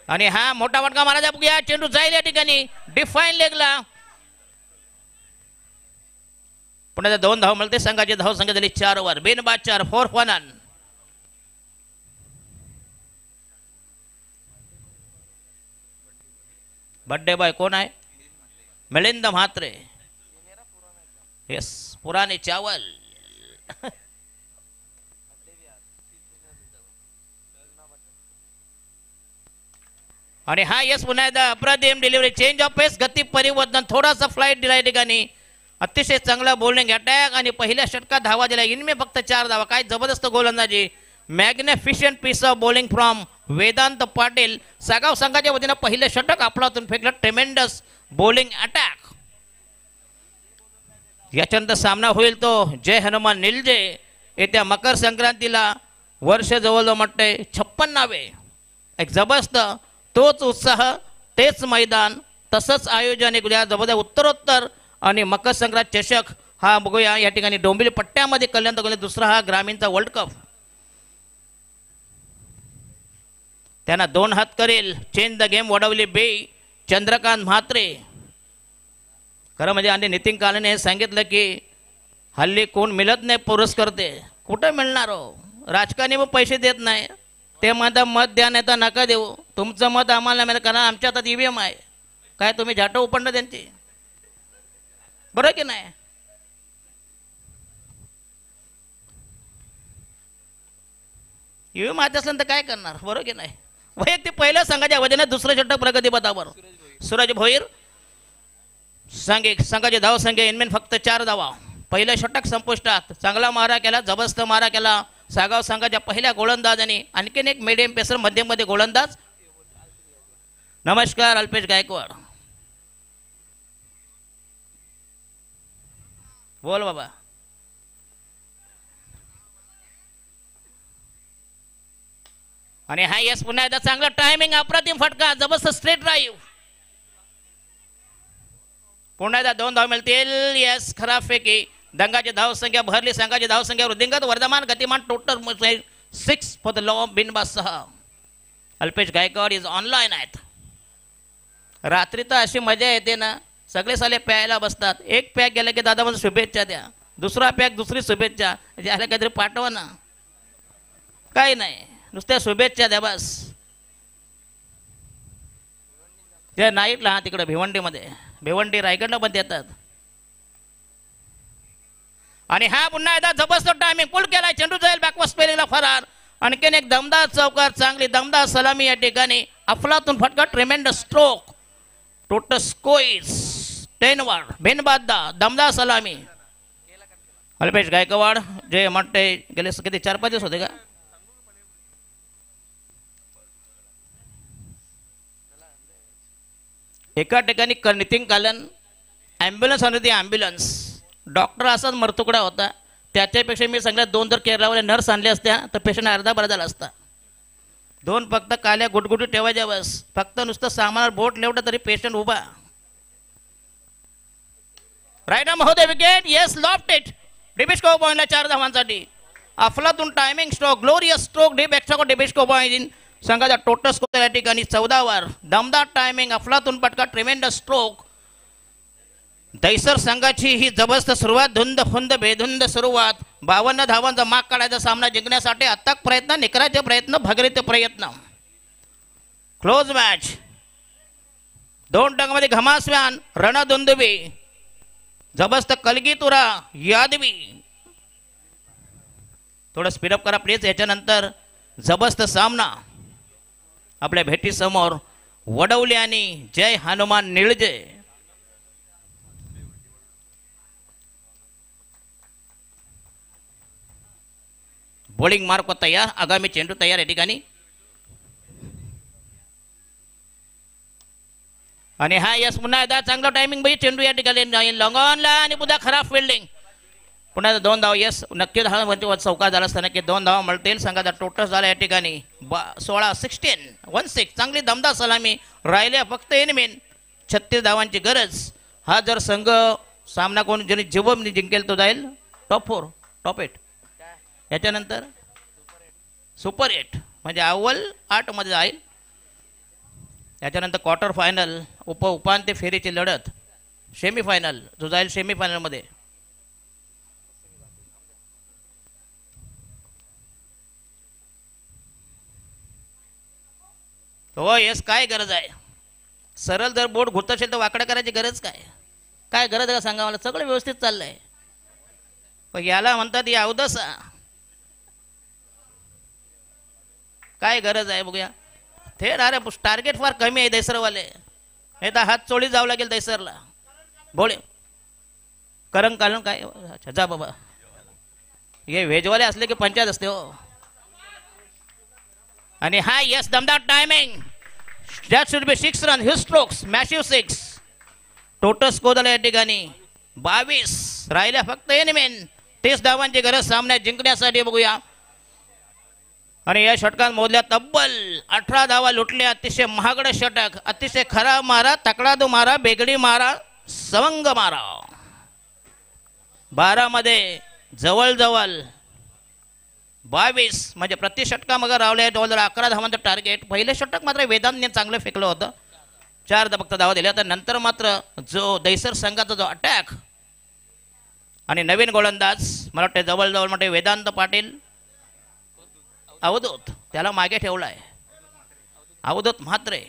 आणि हा मोठा फटका मारायचा बघूया. चेंडू जाईल या ठिकाणी डिफाईन लेगला. पुन्हा 2 धाव मिळते. संघाची धाव संख्या झाली 4 वर. बिनबाद 4 4 फॉर नन. बर्थडे बॉय कोण आहे. मिलिंद म्हात्रे. येस, पुराने चावल. आणि हा यस पुन्हा एकदा अप्रतिम डिलिव्हरी. चेंज ऑफ पेस, गती परिवर्तन, थोडासा फ्लाईट दिला या ठिकाणी. अतिशय चांगला बॉलिंग अटॅक आणि पहिल्या षटकात धावा दिल्या. इनमे फक्त 4 धावा. काय जबरदस्त गोलंदाजी. Magnificent piece of bowling from Vedant Patil. Sagaon संघाच्या वतीनं पहिलं षटक आपलातून फेकलं. ट्रेमेंडस बॉलिंग अटॅक. याच्यानंतर सामना होईल तो जय हनुमान निलजे. येत्या मकर संक्रांतीला वर्ष जवळ म्हटते 56वे. एक जबरदस्त तोच उत्साह, तेच मैदान, तसंच आयोजन. एक जबरदस्त उत्तरोत्तर आणि मकर संक्रांत चषक हा बघूया या ठिकाणी. डोंबिवली पट्ट्यामध्ये कल्याण दुसरा हा ग्रामीणचा वर्ल्ड कप. त्यांना 2 हात करेल. चेंज द गेम वडवली बे चंद्रकांत म्हात्रे. खरं म्हणजे आणि नितीन कालेने सांगितलं की हल्ली कोण मिळत नाही पुरस्कर्ते. कुठं मिळणार हो. राजकारणी मग पैसे देत नाही. ते म्हणता मत द्या नाही तर नका देऊ. तुमचं मत आम्हाला मिळेल कारण आमच्या हातात EVM आहे. काय तुम्ही झाटं उपणं त्यांची. बरं की नाही. EVM माहिती असलं तर काय करणार. बरं की नाही. वैयक्तिक पहिल्या संघाच्या वजनात दुसरं षटक प्रगती पथावर सूरज भोईर. संघाची धाव संख्या इनमेन फक्त 4 धावा. पहिलं षटक संपुष्टात. चांगला मारा केला, जबरदस्त मारा केला सागाव संघाच्या पहिल्या गोलंदाजाने. आणखीन एक मीडियम पेसर मध्यममध्ये गोलंदाज. नमस्कार अल्पेश गायकवाड. बोल बाबा. आणि हा यस पुन्हा एकदा चांगला टायमिंग, अप्रतिम फटका, जबरदस्त स्ट्रेट ड्राईव्ह. पुन्हा एकदा 2 धाव मिळतील. यस, खराब फेकी. दंगाची धाव संख्या भरली. संघाची धाव संख्या वृद्धिंगत. वर्धमान गतिमान. Total 6 for the loss. बिनबाद 6. अल्पेश गायकवाड इज ऑनलाईन आहेत. रात्री तर अशी मजा येते ना. सगळे साले प्यायला बसतात. एक पॅक गेला की दादा मला शुभेच्छा द्या. दुसरा पॅक दुसरी शुभेच्छा. ज्याला काहीतरी पाठवा ना. काही नाही, नुसत्या शुभेच्छा द्या बस. त्या नाईटला तिकडे भिवंडीमध्ये. भिवंडी रायगडला पण देतात. आणि हा पुन्हा एकदा जबरदस्त टायमिंग. पुल केला. चेंडू जाईल बॅकवर्ड स्पेलिंगला फरार. आणखीन एक दमदार चौकार. चांगली दमदार सलामी या ठिकाणी. अफलातून फटका. ट्रेमेंडस स्ट्रोक. टोटल स्कोर इज 10 वर. बिनबाद दमदार सलामी. अल्पेश गायकवाड जे म्हणते गेले किती 4-5 दिवस होते का. एका ठिकाणी नितीन कालन ॲम्ब्युलन्स आणली. ती ॲम्ब्युलन्स डॉक्टर असाच मरतुकडा होता. त्याच्यापेक्षा मी सगळ्यात 2 जर केरळावाले नर्स आणले असत्या तर पेशंट अर्धा बरा झाला असता. 2 फक्त काल्या गुटगुटी ठेवायच्या बस. फक्त नुसतं सामानावर बोट लेवटं तरी पेशंट उभा. राईट महोदय विकेट. Yes loft it. डिबिस्को पॉईंटला 4 धावांसाठी. अफलातून timing stroke, glorious stroke deep extra डिबिस्को पॉईंट. संघाचा टोटल स्कोर या ठिकाणी 14 वर. दमदार टायमिंग, अफलातून पटका, ट्रिमेंडस स्ट्रोक. दैसर संघाची ही जबरदस्त सुरुवात, धुंद फुंद बेधुंद सुरुवात. 52 धावांचा माग काढायचा सामना जिंकण्यासाठी अथक प्रयत्न, निकराचे प्रयत्न, भगीरथ प्रयत्न. Close match. 2 टंगमध्ये घमास्वान, रणदुंदुबी, जबरदस्त कलगीतुरा, यादवी. थोडं स्पीडअप करा प्लीज. याच्यानंतर जबरदस्त सामना आपल्या भेटीसमोर वडवली आणि जय हनुमान निळजे. बॉलिंग मार्क तयार, आगामी चेंडू तयार या ठिकाणी. आणि हा यस पुन्हा एकदा चांगला टायमिंग बाई चेंडू या ठिकाणी लॉंगॉनला आणि पुन्हा खराब फिल्डिंग. पुन्हा 2 धाव. यस नक्की चौकार झाला असताना की 2 धावा मिळतील. संघाचा टोटल झाला या ठिकाणी 16 चांगली दमदार सलामी. राहिल्या फक्त एनमेन 36 धावांची गरज. हा जर संघ सामना कोण ज्यांनी जीवन जिंकेल तो जाईल टॉप 4 टॉप 8. याच्यानंतर सुपर 8 म्हणजे अव्वल 8 मध्ये जाईल. याच्यानंतर क्वार्टर फायनल, उपांत्य फेरीची लढत, सेमीफायनल जो जाईल सेमीफायनलमध्ये. हो येस काय गरज आहे. सरळ जर बोट घुरत असेल तर वाकडा करायची गरज काय. काय गरज आहे का सांगा मला. सगळं व्यवस्थित चाललंय. पण याला म्हणतात या अवदसा. काय गरज आहे बघूया. थेट अरे टार्गेट फार कमी आहे दैसरवाले. हे तर हात चोळी जावं लागेल दैसरला. बोले करंग कालन काय. अच्छा जा बाबा. हे व्हेजवाले असले की पंचायत असते हो. आणि हा यस दमदार timing. That should be 6 run. His strokes massive 6. Total score झाला या ठिकाणी 22. राहिल्या फक्त एनमेन 30 धावांची गरज सामन्यात जिंकण्यासाठी. बघूया. आणि या षटकात मोजल्या तब्बल 18 धावा लुटल्या. अतिशय महागड षटक. अतिशय खरा मारा, तकडादू मारा, बेगडी मारा, सवंग मारा. 12 मध्ये जवळजवळ 22 म्हणजे प्रति षटकामध्ये रावले जवळजवळ 11 धावांचं टार्गेट. पहिले षटक मात्र वेदांतने चांगलं फेकलं होतं. 4 फक्त धावा दिल्या. तर नंतर मात्र जो दैसर संघाचा जो अटॅक आणि नवीन गोलंदाज मला वाटते जवळजवळ म्हणजे वेदांत पाटील अवधूत त्याला मागे ठेवलाय. अवधूत म्हात्रे.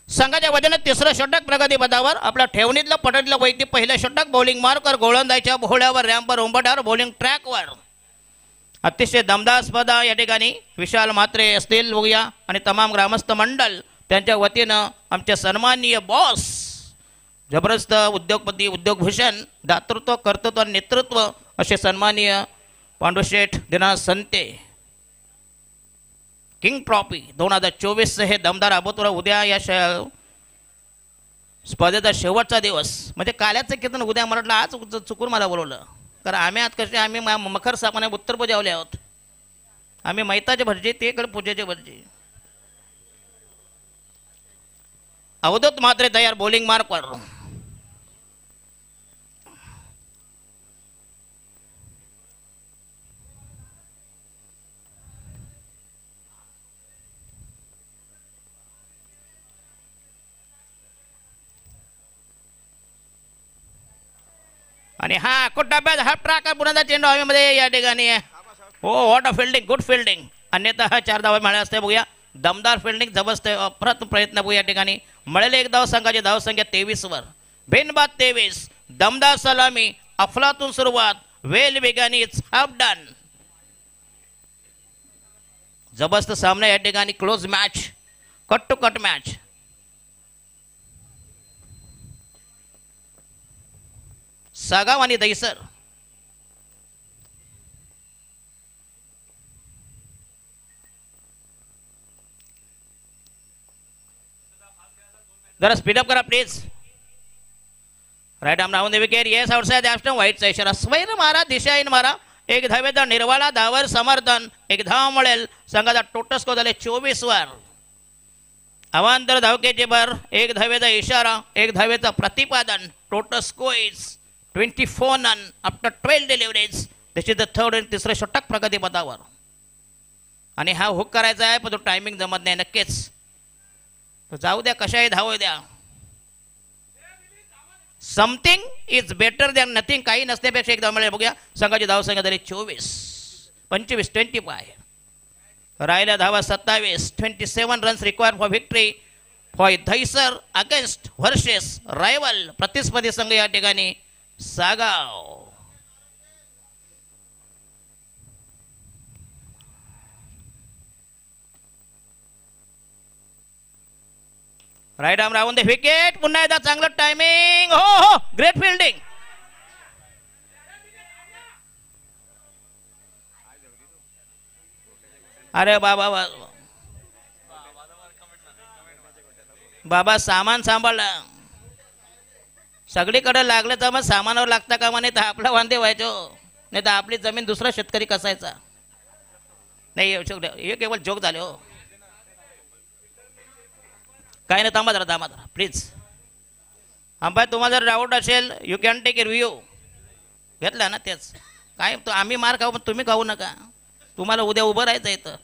संघाच्या वतीनं तिसरं षटक प्रगती पदावर. आपल्या ठेवणीतलं पटडीतलं वैद्य पहिलं षटक. बॉलिंग मार्कर गोलंदाजच्या भोळ्यावर, रॅम्पवर, उंबटावर, बॉलिंग ट्रॅकवर. अतिशय दमदार स्पर्धा या ठिकाणी विशाल म्हात्रे असतील बघूया. आणि तमाम ग्रामस्थ मंडळ त्यांच्या वतीनं आमचे सन्माननीय बॉस जबरदस्त उद्योगपती, उद्योगभूषण, दातृत्व, कर्तृत्व आणि नेतृत्व असे सन्माननीय पांडुशेठ दिनानाथ संते किंग ट्रॉफी 2024 हे दमदार अभूतपूर्व. उद्या या स्पर्धेचा शेवटचा दिवस म्हणजे काल्याचं कीर्तन उद्या. म्हटलं आज चुकून मला बोलवलं कारण आम्ही आज कसे आम्ही मकर सापणे उत्तर पूजावले आहोत. आम्ही मैताचे भटजी, ते कडे पूजेचे भटजी. अवधूत मात्रे तयार बॉलिंग मार्कवर. आणि हा कुट्टाब्यात हा ट्रॅक पुन्हा चेंडू हवेमध्ये या ठिकाणी. हो what a fielding, good fielding. अन्यथा हा 4 धावा मिळाल्या असते. बघूया दमदार फिल्डिंग, जबरदस्त प्रयत्न बघू या ठिकाणी. मिळाले 1 धाव. संघाची धावसंख्या 23 वर. बिनबाद 23. दमदार सलामी, अफलातून सुरुवात, वेल वेगाने हाफ डन. जबरदस्त सामना या ठिकाणी. Close match, cut to cut match. Sagaon आणि दैसर. जरा स्पीडअप करा please. Right arm round the wicket. Yes outside the stump. वाईटचा इशारा. स्वैर मारा, दिशाहीन मारा. एक धावेचा निर्वाळा, धावर समर्थन. एक धाव मिळेल. संघाचा टोटल स्कोर झाले 24 वर. अवांतर धावकेचे भर. एक धावेचा इशारा, एक धावेचा प्रतिपादन. Total score is 24 run after 12 deliveries. This is the third आणि तिसरे षटक प्रगतीपथावर. आणि हा हुक करायचा आहे पण तो टायमिंग जमत नाही नक्कीच. तो जाऊ द्या, कशाही धावू द्या. Something is better than nothing. काही नसण्यापेक्षा एक धाव मिळेल. बघूया संघाची धाव संख्या झाली 25 25. राहिल्या धावा 27. 27 runs required for victory for Dahisar against versus rival. प्रतिस्पर्धी संघ या ठिकाणी Sagaon. Right arm round the wicket. पुन्हा एकदा चांगलं टायमिंग. हो हो, ग्रेट फिल्डिंग. अरे बाबा बाबा सामान सांभाळला. सगळीकडे लागलं तर मग सामानावर लागता कामा नाही तर आपला वांदे व्हायचो. नाही तर आपली जमीन दुसरा शेतकरी कसायचा. नाही हे केवळ जोक झाले हो. काय नाही, थांबा जरा प्लीज. अंपायर तुम्हाला जर डाऊट असेल you can take a review. घेतला ना तेच काय तो आम्ही मार खाऊ पण तुम्ही खाऊ नका. तुम्हाला उद्या उभं राहायचं इथं.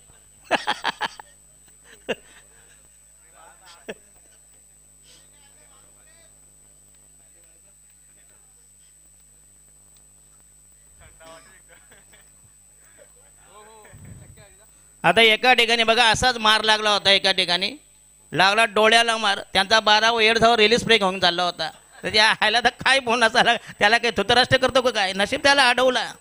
आता एका ठिकाणी बघा असाच मार लागला होता. एका ठिकाणी लागला डोळ्याला मार. त्यांचा 12 एड धाव रिलीज ब्रेक होऊन चालला होता. त्याच्या ह्याला तर काय बोनस आला. त्याला काही धुतराष्ट्र करतो का काय. नशीब त्याला अडवला.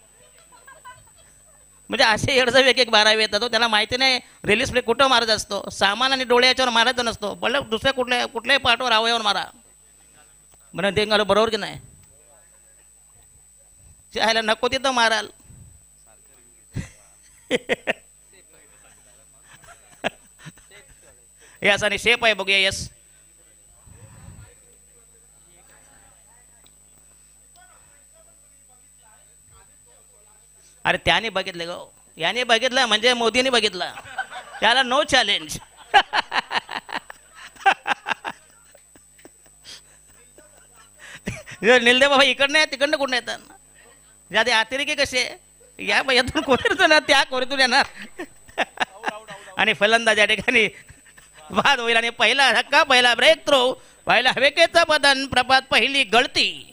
म्हणजे असे एडचा एक 12 येतात. त्याला माहिती नाही रिलीज ब्रेक कुठं मारत असतो. सामान आणि डोळे याच्यावर मारायचा नसतो. बरं दुसऱ्या कुठल्याही पार्टवर अवयवर मारा. म्हणून ते बरोबर की नाही. ह्याला नको तिथं माराल. यस आणि शेप आहे बघूया. यस अरे त्याने बघितलं गो. याने बघितलं म्हणजे मोदीने बघितलं. त्याला नो चॅलेंज. निलदे बाबा इकडनं आहे तिकडनं कुठं येतात. ज्या ते अतिरेकी कसे या यातून कोणीतून ना त्या कोणीतून येणार. आणि फलंदाज या ठिकाणी बाद होईल. आणि पहिला धक्का, पहिला ब्रेक थ्रो, पहिला हवेकेचा बदन. प्रभात पहिली गळती.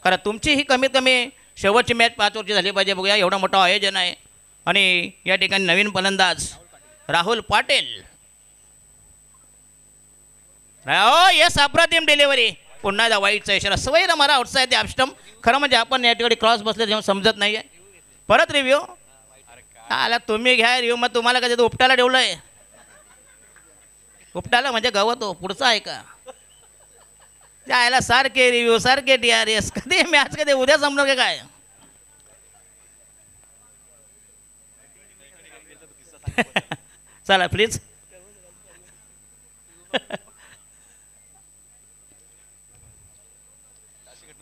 कारण तुमची ही कमीत कमी शेवटची मॅच 5 ओव्हरची झाली पाहिजे. बघूया एवढं मोठं आयोजन आहे. आणि या ठिकाणी नवीन फलंदाज राहुल पाटील. येस अप्रतिम डिलिव्हरी. पुन्हा एकदा वाईटचा इशारा. स्वैर मारा आउटसाइड द स्टंप. खरं म्हणजे आपण या ठिकाणी क्रॉस बसले तेव्हा समजत नाही आहे. परत रिव्ह्यू आला. तुम्ही घ्या रिव्ह्यू. मग तुम्हाला कधी उपटायला ठेवलं आहे. उपटायला म्हणजे गवत हो. पुढचा आहे का त्याला सारखे रिव्ह्यू सारखे DRS. कधी मॅच कधी उद्या संपणार का काय. चला प्लीज.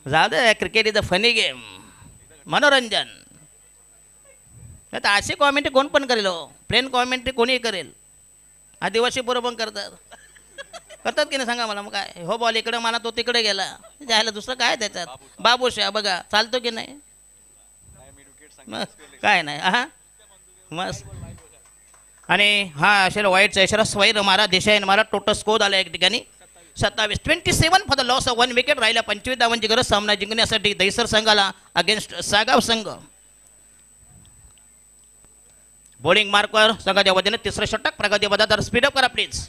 जाऊ दे. Cricket is a funny game. मनोरंजन. नाही तर अशी कॉमेंट्री कोण पण करेल हो, प्लेन कॉमेंट्री कोणीही करेल. आदिवासी पोरं पण करतात की नाही सांगा मला. मग काय हो बॉल इकडे मला तो तिकडे गेला जायला दुसरं काय त्याच्यात. बाबूशा बघा चालतो की नाही. मग काय नाही हा मस्त. आणि हा असेल वाईटचा इशारा. स्वैर मारा दिशाईन मारा. टोटल स्कोर आला एक ठिकाणी 27-27 for the loss of 1 wicket. राहिला 25 धावांची गरज सामना जिंकण्यासाठी दैसर संघाला अगेन्स्ट सागाव संघ. बॉलिंग मार्कवर संघाच्या वतीने तिसरं षटक. प्रगती बदल स्पीडअप करा प्लीज.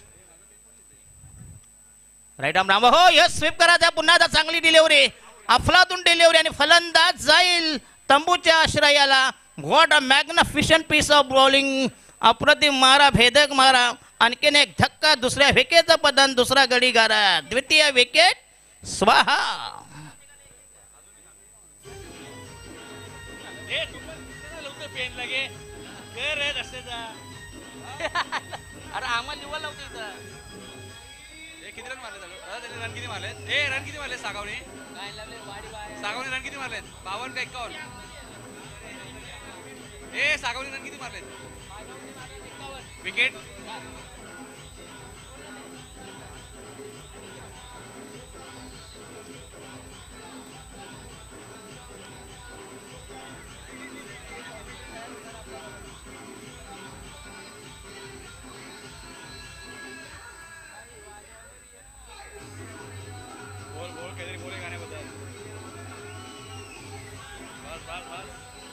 राईट आर्म राम हो यस स्वीप करायचा पुन्हा आता चांगली डिलिव्हरी. अफलातून डिलिव्हरी आणि फलंदाज जाईल तंबूच्या आश्रयाला. What a magnificent piece of bowling. अप्रतिम मारा भेदक मारा. आणखीन एक धक्का. दुसऱ्या विकेटचं पतन. दुसरा गडी गारा. द्वितीय विकेट स्वाहा. अरे आम्हाला निवड लावते इथं. किती रन मारले रन किती मारले रन किती मारले सागावने रन किती मारले 52 का 51. सागावने रन किती मारले विकेट.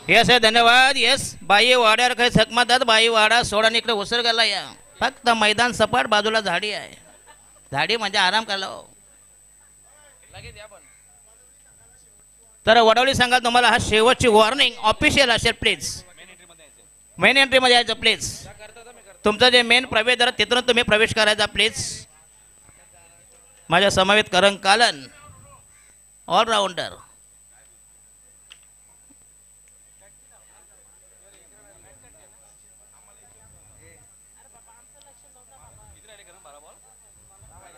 येस आहे धन्यवाद. येस बाई वाड्यावर काही चकमतात. बाई वाडा सोडा आणि इकडे उसरगाला या. फक्त मैदान सपाट बाजूला झाडी आहे. झाडी म्हणजे आराम करायला हो. तर वडवली सांगा तुम्हाला हा शेवटची वॉर्निंग ऑफिशियल असेल प्लीज. मेन एंट्रीमध्ये यायचं प्लीज. तुमचं जे मेन प्रवेशद्वार तिथून तुम्ही प्रवेश करायचा प्लीज. माझ्या समवेत करण कालन ऑलराऊंडर.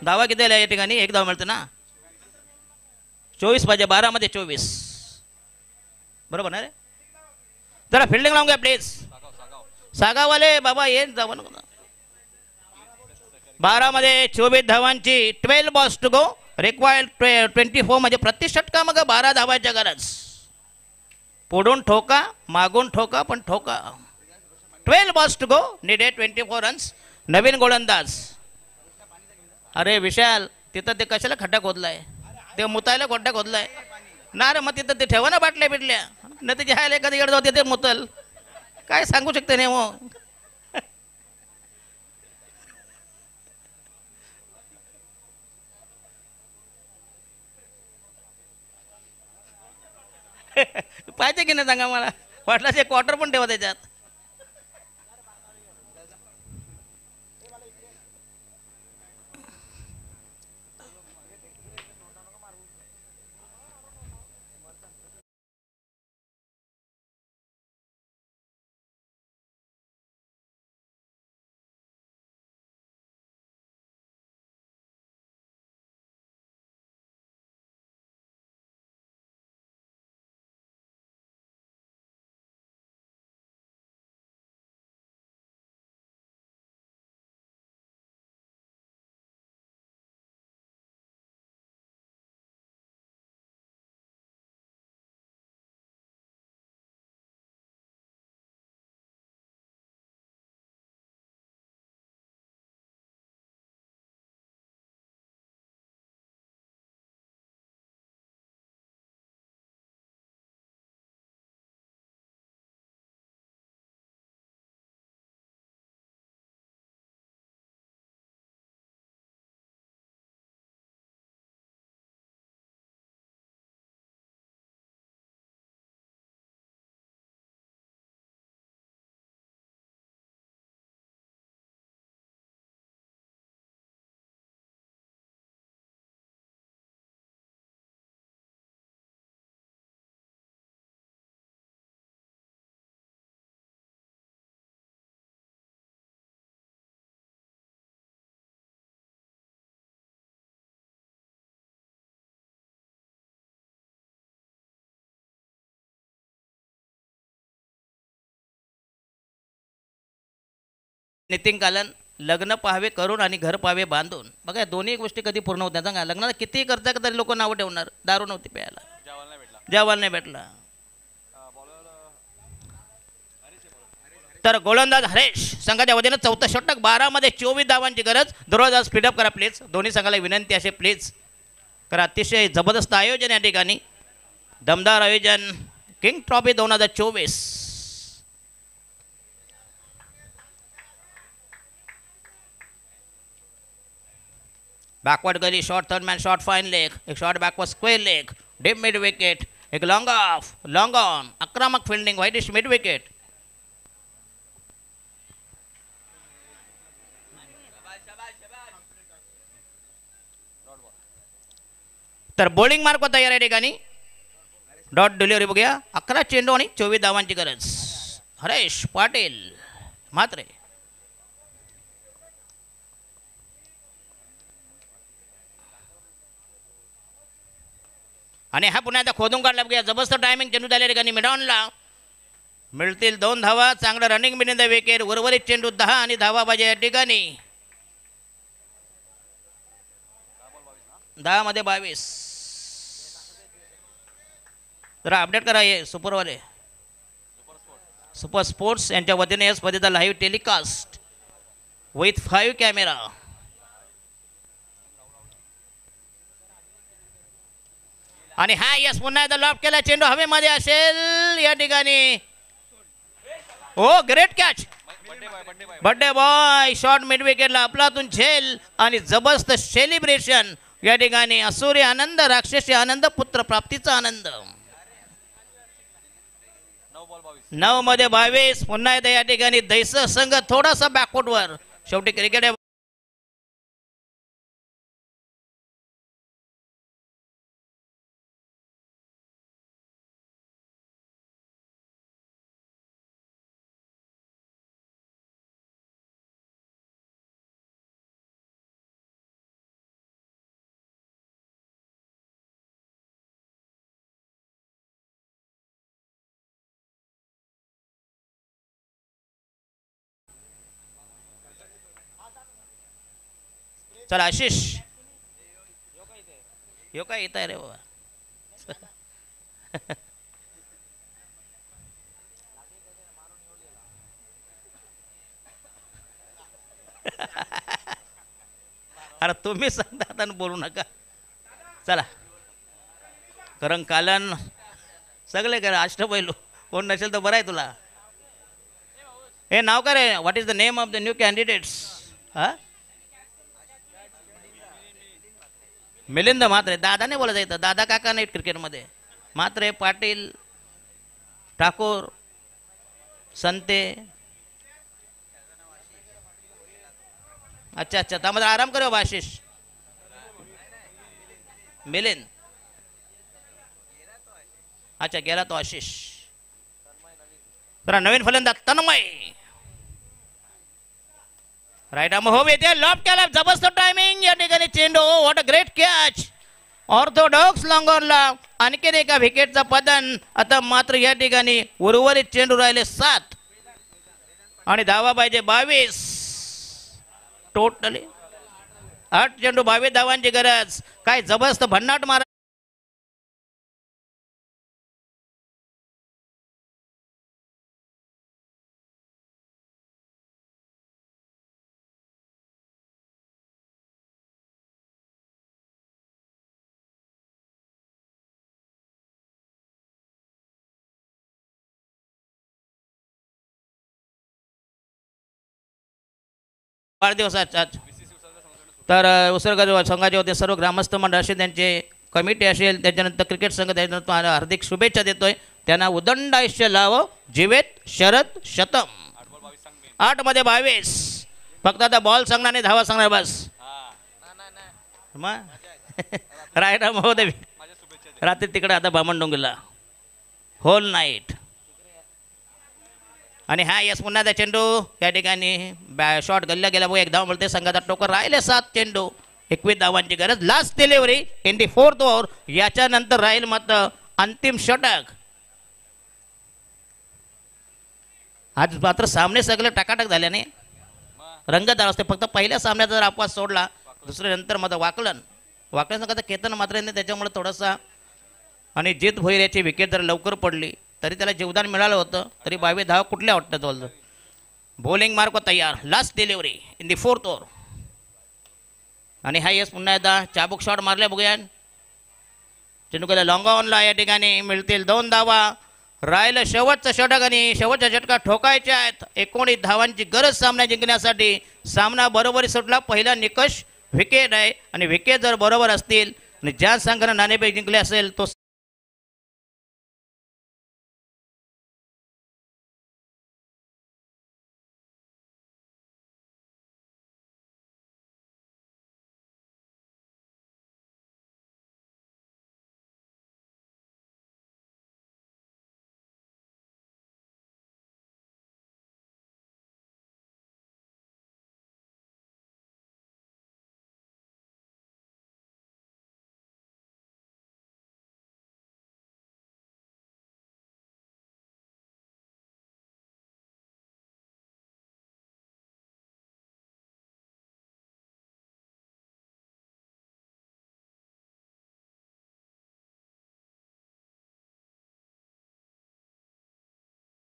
धावा किती आल्या या ठिकाणी. एक धावा मिळतं ना. 24 पाहिजे 12 मध्ये 24 बरोबर ना रे. जरा फिल्डिंग लावून घ्या प्लीज. सागावाले बाबा येत जावा नको. 12 मध्ये 24 धावांची 12 बॉल्स टू गो. रिक्वायर्ड 24 म्हणजे प्रति षटका मग 12 धावांच्या गरज. पुढून ठोका मागून ठोका पण ठोका. 12 balls to go needed 24 runs. नवीन गोलंदाज. अरे विशाल तिथं ते कशाला खड्डा खोदलाय. ते मुतायला खड्डा खोदलाय ना रे. मग तिथं ते ठेवा ना बाटल्या बिटल्या. न ते घ्यायला एखादी गड जाते ते मुतल. काय सांगू शकते नाही मग. पाहिजे की नाही सांगा मला. वाटलं एक क्वार्टर पण ठेवा त्याच्यात. नितीन कालन लग्न पाहावे करून आणि घर पाहावे बांधून. बघा या दोन्ही गोष्टी कधी पूर्ण होत नाही. सांगा लग्नाला किती करता का तरी लोक नावं ठेवणार. दारू नव्हती प्यायला, जेवायला नाही भेटला. तर गोलंदाज हरेश संघाच्या वतीनं 4थं षटक. 12 मध्ये 24 धावांची गरज. दररोज आज स्पीडअप करा प्लीज. दोन्ही संघाला विनंती असे प्लीज करा. अतिशय जबरदस्त आयोजन या ठिकाणी. दमदार आयोजन. King Trophy 2024. Backward gully short third man short fine leg. एक short backward square leg. Deep mid wicket. एक लॉंग ऑफ लॉंग ऑन. आक्रमक फिल्डिंग व्हाईटिश मिड विकेट. तर बॉलिंग मार्क तयार या ठिकाणी. डॉट डिलिव्हरी बघूया. 11 चेंडू आणि 24 धावांची गरज. हरेश पाटील म्हात्रे. आणि हा पुन्हा एकदा खोदून काढला बघूया. जबरदस्त टायमिंग चेंडू झाल्या ठिकाणी मिडॉनला मिळतील 2 धावा. चांगलं रनिंग बिन द विकेट. उर्वरित चेंडू 10 आणि धावा पाहिजे या ठिकाणी. 10 मध्ये 22. जरा अपडेट करा हे सुपरवाले. सुपर स्पोर्ट्स यांच्या वतीने या स्पर्धेचा लाईव्ह टेलिकास्ट विथ 5 कॅमेरा. आणि हा यस पुन्हा एकदा लॉफ केला. चेंडू हवेमध्ये असेल या ठिकाणी. Oh great catch. Birthday boy short mid विकेटला आपलातून झेल आणि जबरदस्त सेलिब्रेशन या ठिकाणी. असुरी आनंद राक्षसी आनंद पुत्र प्राप्तीचा आनंद. 9 मध्ये 22. पुन्हा एकदा या ठिकाणी दैस संघ थोडासा बॅकवर्डवर. शेवटी क्रिकेट चला आशिष यो काय येत आहे रे बाबा. अरे तुम्ही सांगता आता बोलू नका. चला कारण कालन सगळे करा. अष्टपैलू कोण नसेल तर बरं आहे तुला. हे नाव काय रे. What is the name of the new candidates. हा मिलिंद म्हात्रे. दादा नाही बोलायचं इथं. दादा काका नाहीत क्रिकेटमध्ये. म्हात्रे पाटील ठाकूर संते. अच्छा अच्छा त्यामध्ये आराम करो आशिष. मिलिंद अच्छा गेला तो आशिष. तर नवीन फलंदाज तन्मय. राईट आर्म होम येते. लॉब केला. जबरदस्त टायमिंग या ठिकाणी. चेंडू what a great catch. Orthodox लॉंगॉनला आणखीन एका विकेटचा पतन. आता मात्र या ठिकाणी उर्वरित चेंडू राहिले 7 आणि धावा पाहिजे 22. टोटली 8 चेंडू 22 धावांची गरज. काय जबरदस्त भन्नाट मारा. वाढदिवसाचा. तर उसरगा संघाचे होते सर्व ग्रामस्थ मंडळ असेल त्यांचे कमिटी असेल त्याच्यानंतर क्रिकेट संघ त्याच्यानंतर हार्दिक शुभेच्छा देतोय. त्यांना उदंड आयुष्य लावो जीवेत शरद शतम. 8 मध्ये 22. फक्त आता बॉल सांगणार नाही धावा सांगणार बस. राईट महोदय रात्री तिकडे आता बामणडोंगरीला होल नाईट. आणि हा यस पुन्हा त्या चेंडू या ठिकाणी शॉट गल्ल्या गेला. एक धाव मिळते. संघाचा टोकर राहिले 7 चेंडू 21 धावांची गरज. Last delivery in the 4th over. याच्यानंतर राहील मात्र अंतिम षटक. आज मात्र सामने सगळे टाकाटाक झाल्याने रंगतदार असते. फक्त पहिल्या सामन्यात जर अपवाद सोडला, दुसऱ्या नंतर मात्र वाकलन संघाचा केतन मात्र यांनी त्याच्यामुळे थोडासा, आणि जित भोईर याची विकेट जर लवकर पडली तरी त्याला जीवदान मिळालं होतं. तरी 22 धावा कुठल्या वाटतात बोलतो. बॉलिंग मार्क तयार, last delivery in the 4th over. आणि हा यस पुन्हा एकदा चाबूक शॉट मारले बघूया. चेंडूला लॉंग ऑनला या ठिकाणी मिळतील 2 धावा. राहिलं शेवटचं षटक आणि शेवटचा झटका ठोकायचे आहेत. 19 धावांची गरज सामना जिंकण्यासाठी. सामना बरोबरी सुटला. पहिला निकष विकेट आहे आणि विकेट जर बरोबर असतील आणि ज्या संघानं नाणेफेक जिंकले असेल तो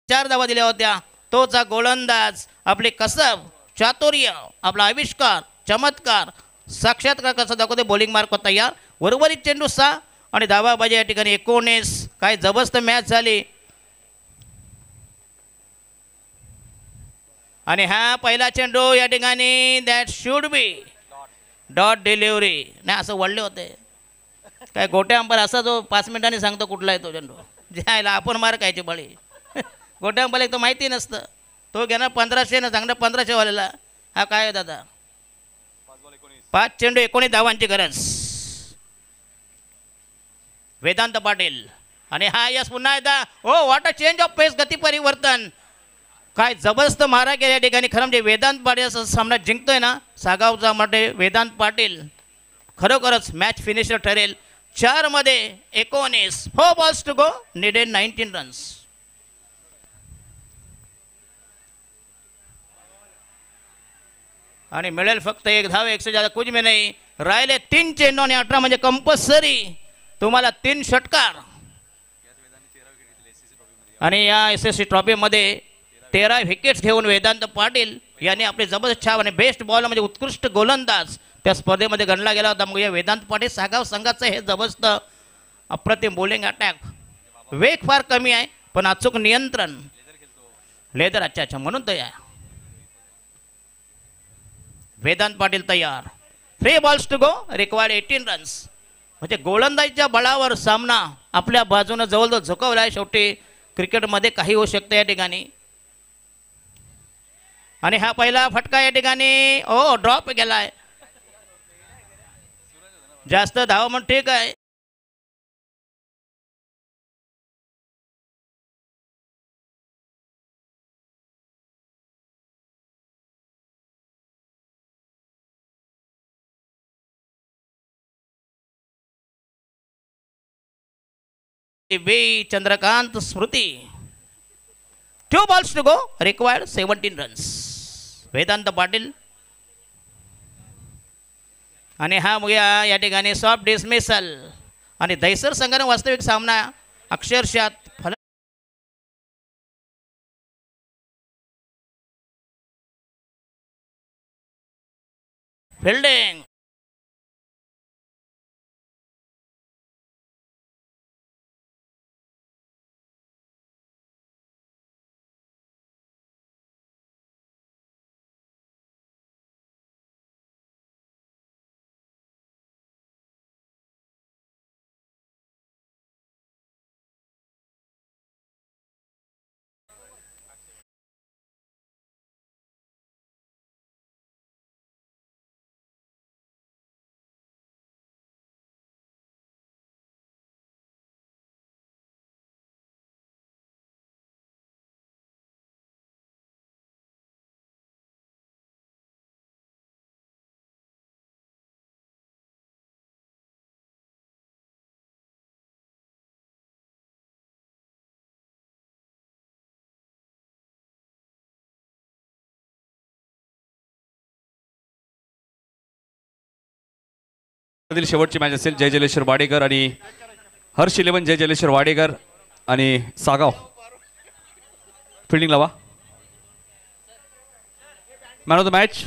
चार धावा दिल्या होत्या. तोचा गोलंदाज आपले कसब, चातुर्य, आपला आविष्कार, चमत्कार, साक्षात्कार कसं दाखवते. बॉलिंग मार्क तयार. उर्वरित चेंडू 6 आणि धावाबाजी या ठिकाणी 19. काय जबरदस्त मॅच झाली. आणि हा पहिला चेंडू या ठिकाणी that should be dot delivery. नाही असं वळले होते काय गोट्या अंपर असा जो 5 मिनिटांनी सांगतो कुठला आहे तो चेंडू. ज्याला आपण मार खायची बळी. गोट्या अंपर एक तर माहिती नसतं. तो घेणार 1500 ना चांगला 1500 वालेला. हा काय आहे दादा. 5 चेंडू 19 धावांची गरज. वेदांत पाटील आणि हा यस पुन्हा एकदा. ओ व्हॉट अ चेंज ऑफ पेस. गती परिवर्तन. काय जबरदस्त मारा केल्या ठिकाणी. खरं म्हणजे वेदांत पाटील असं सामना जिंकतोय ना सागावचा मध्ये वेदांत पाटील खरोखरच मॅच फिनिशर ठरेल. 4 मध्ये 19. 4 balls to go. Needed 19 runs. आणि मिळेल फक्त 1 धाव. 100 ज्यादा कुछ में नाही. राहिले 3 चेंडू आणि 18 म्हणजे कंपल्सरी तुम्हाला 3 षटकार. आणि या SSC ट्रॉफीमध्ये 13 विकेट्स घेऊन वेदांत पाटील यांनी आपली जबरदस्त छाप आणि बेस्ट बॉल म्हणजे उत्कृष्ट गोलंदाज त्या स्पर्धेमध्ये गणला गेला होता. मग या वेदांत पाटील सागाव संघाचं हे जबरदस्त अप्रतिम बॉलिंग अटॅक. वेग फार कमी आहे पण अचूक नियंत्रण. लेदर अच्छा म्हणून तयार. वेदांत पाटील तयार. 3 balls to go. Required 18 runs. म्हणजे गोलंदाजीच्या बळावर सामना आपल्या बाजूने जवळजवळ झुकवला आहे. शेवटी क्रिकेटमध्ये काही होऊ शकतं या ठिकाणी. आणि हा पहिला फटका या ठिकाणी ड्रॉप गेलाय. जास्त धाव म्हणून ठीक आहे. B Chandrakant Smriti. 2 balls to go. Required 17 runs. Vedant Patil आणि हा मुया या ठिकाणी सॉफ्ट डिसमिसल. आणि दैसर संघाने वास्तविक सामना अक्षरशः फिल्डिंग मधील शेवटची मॅच असेल जय जलेश्वर वाडेकर आणि हर्ष 11 जय जलेश्वर वाडेकर आणि सागाव. फिल्डिंग लावा. Man of the match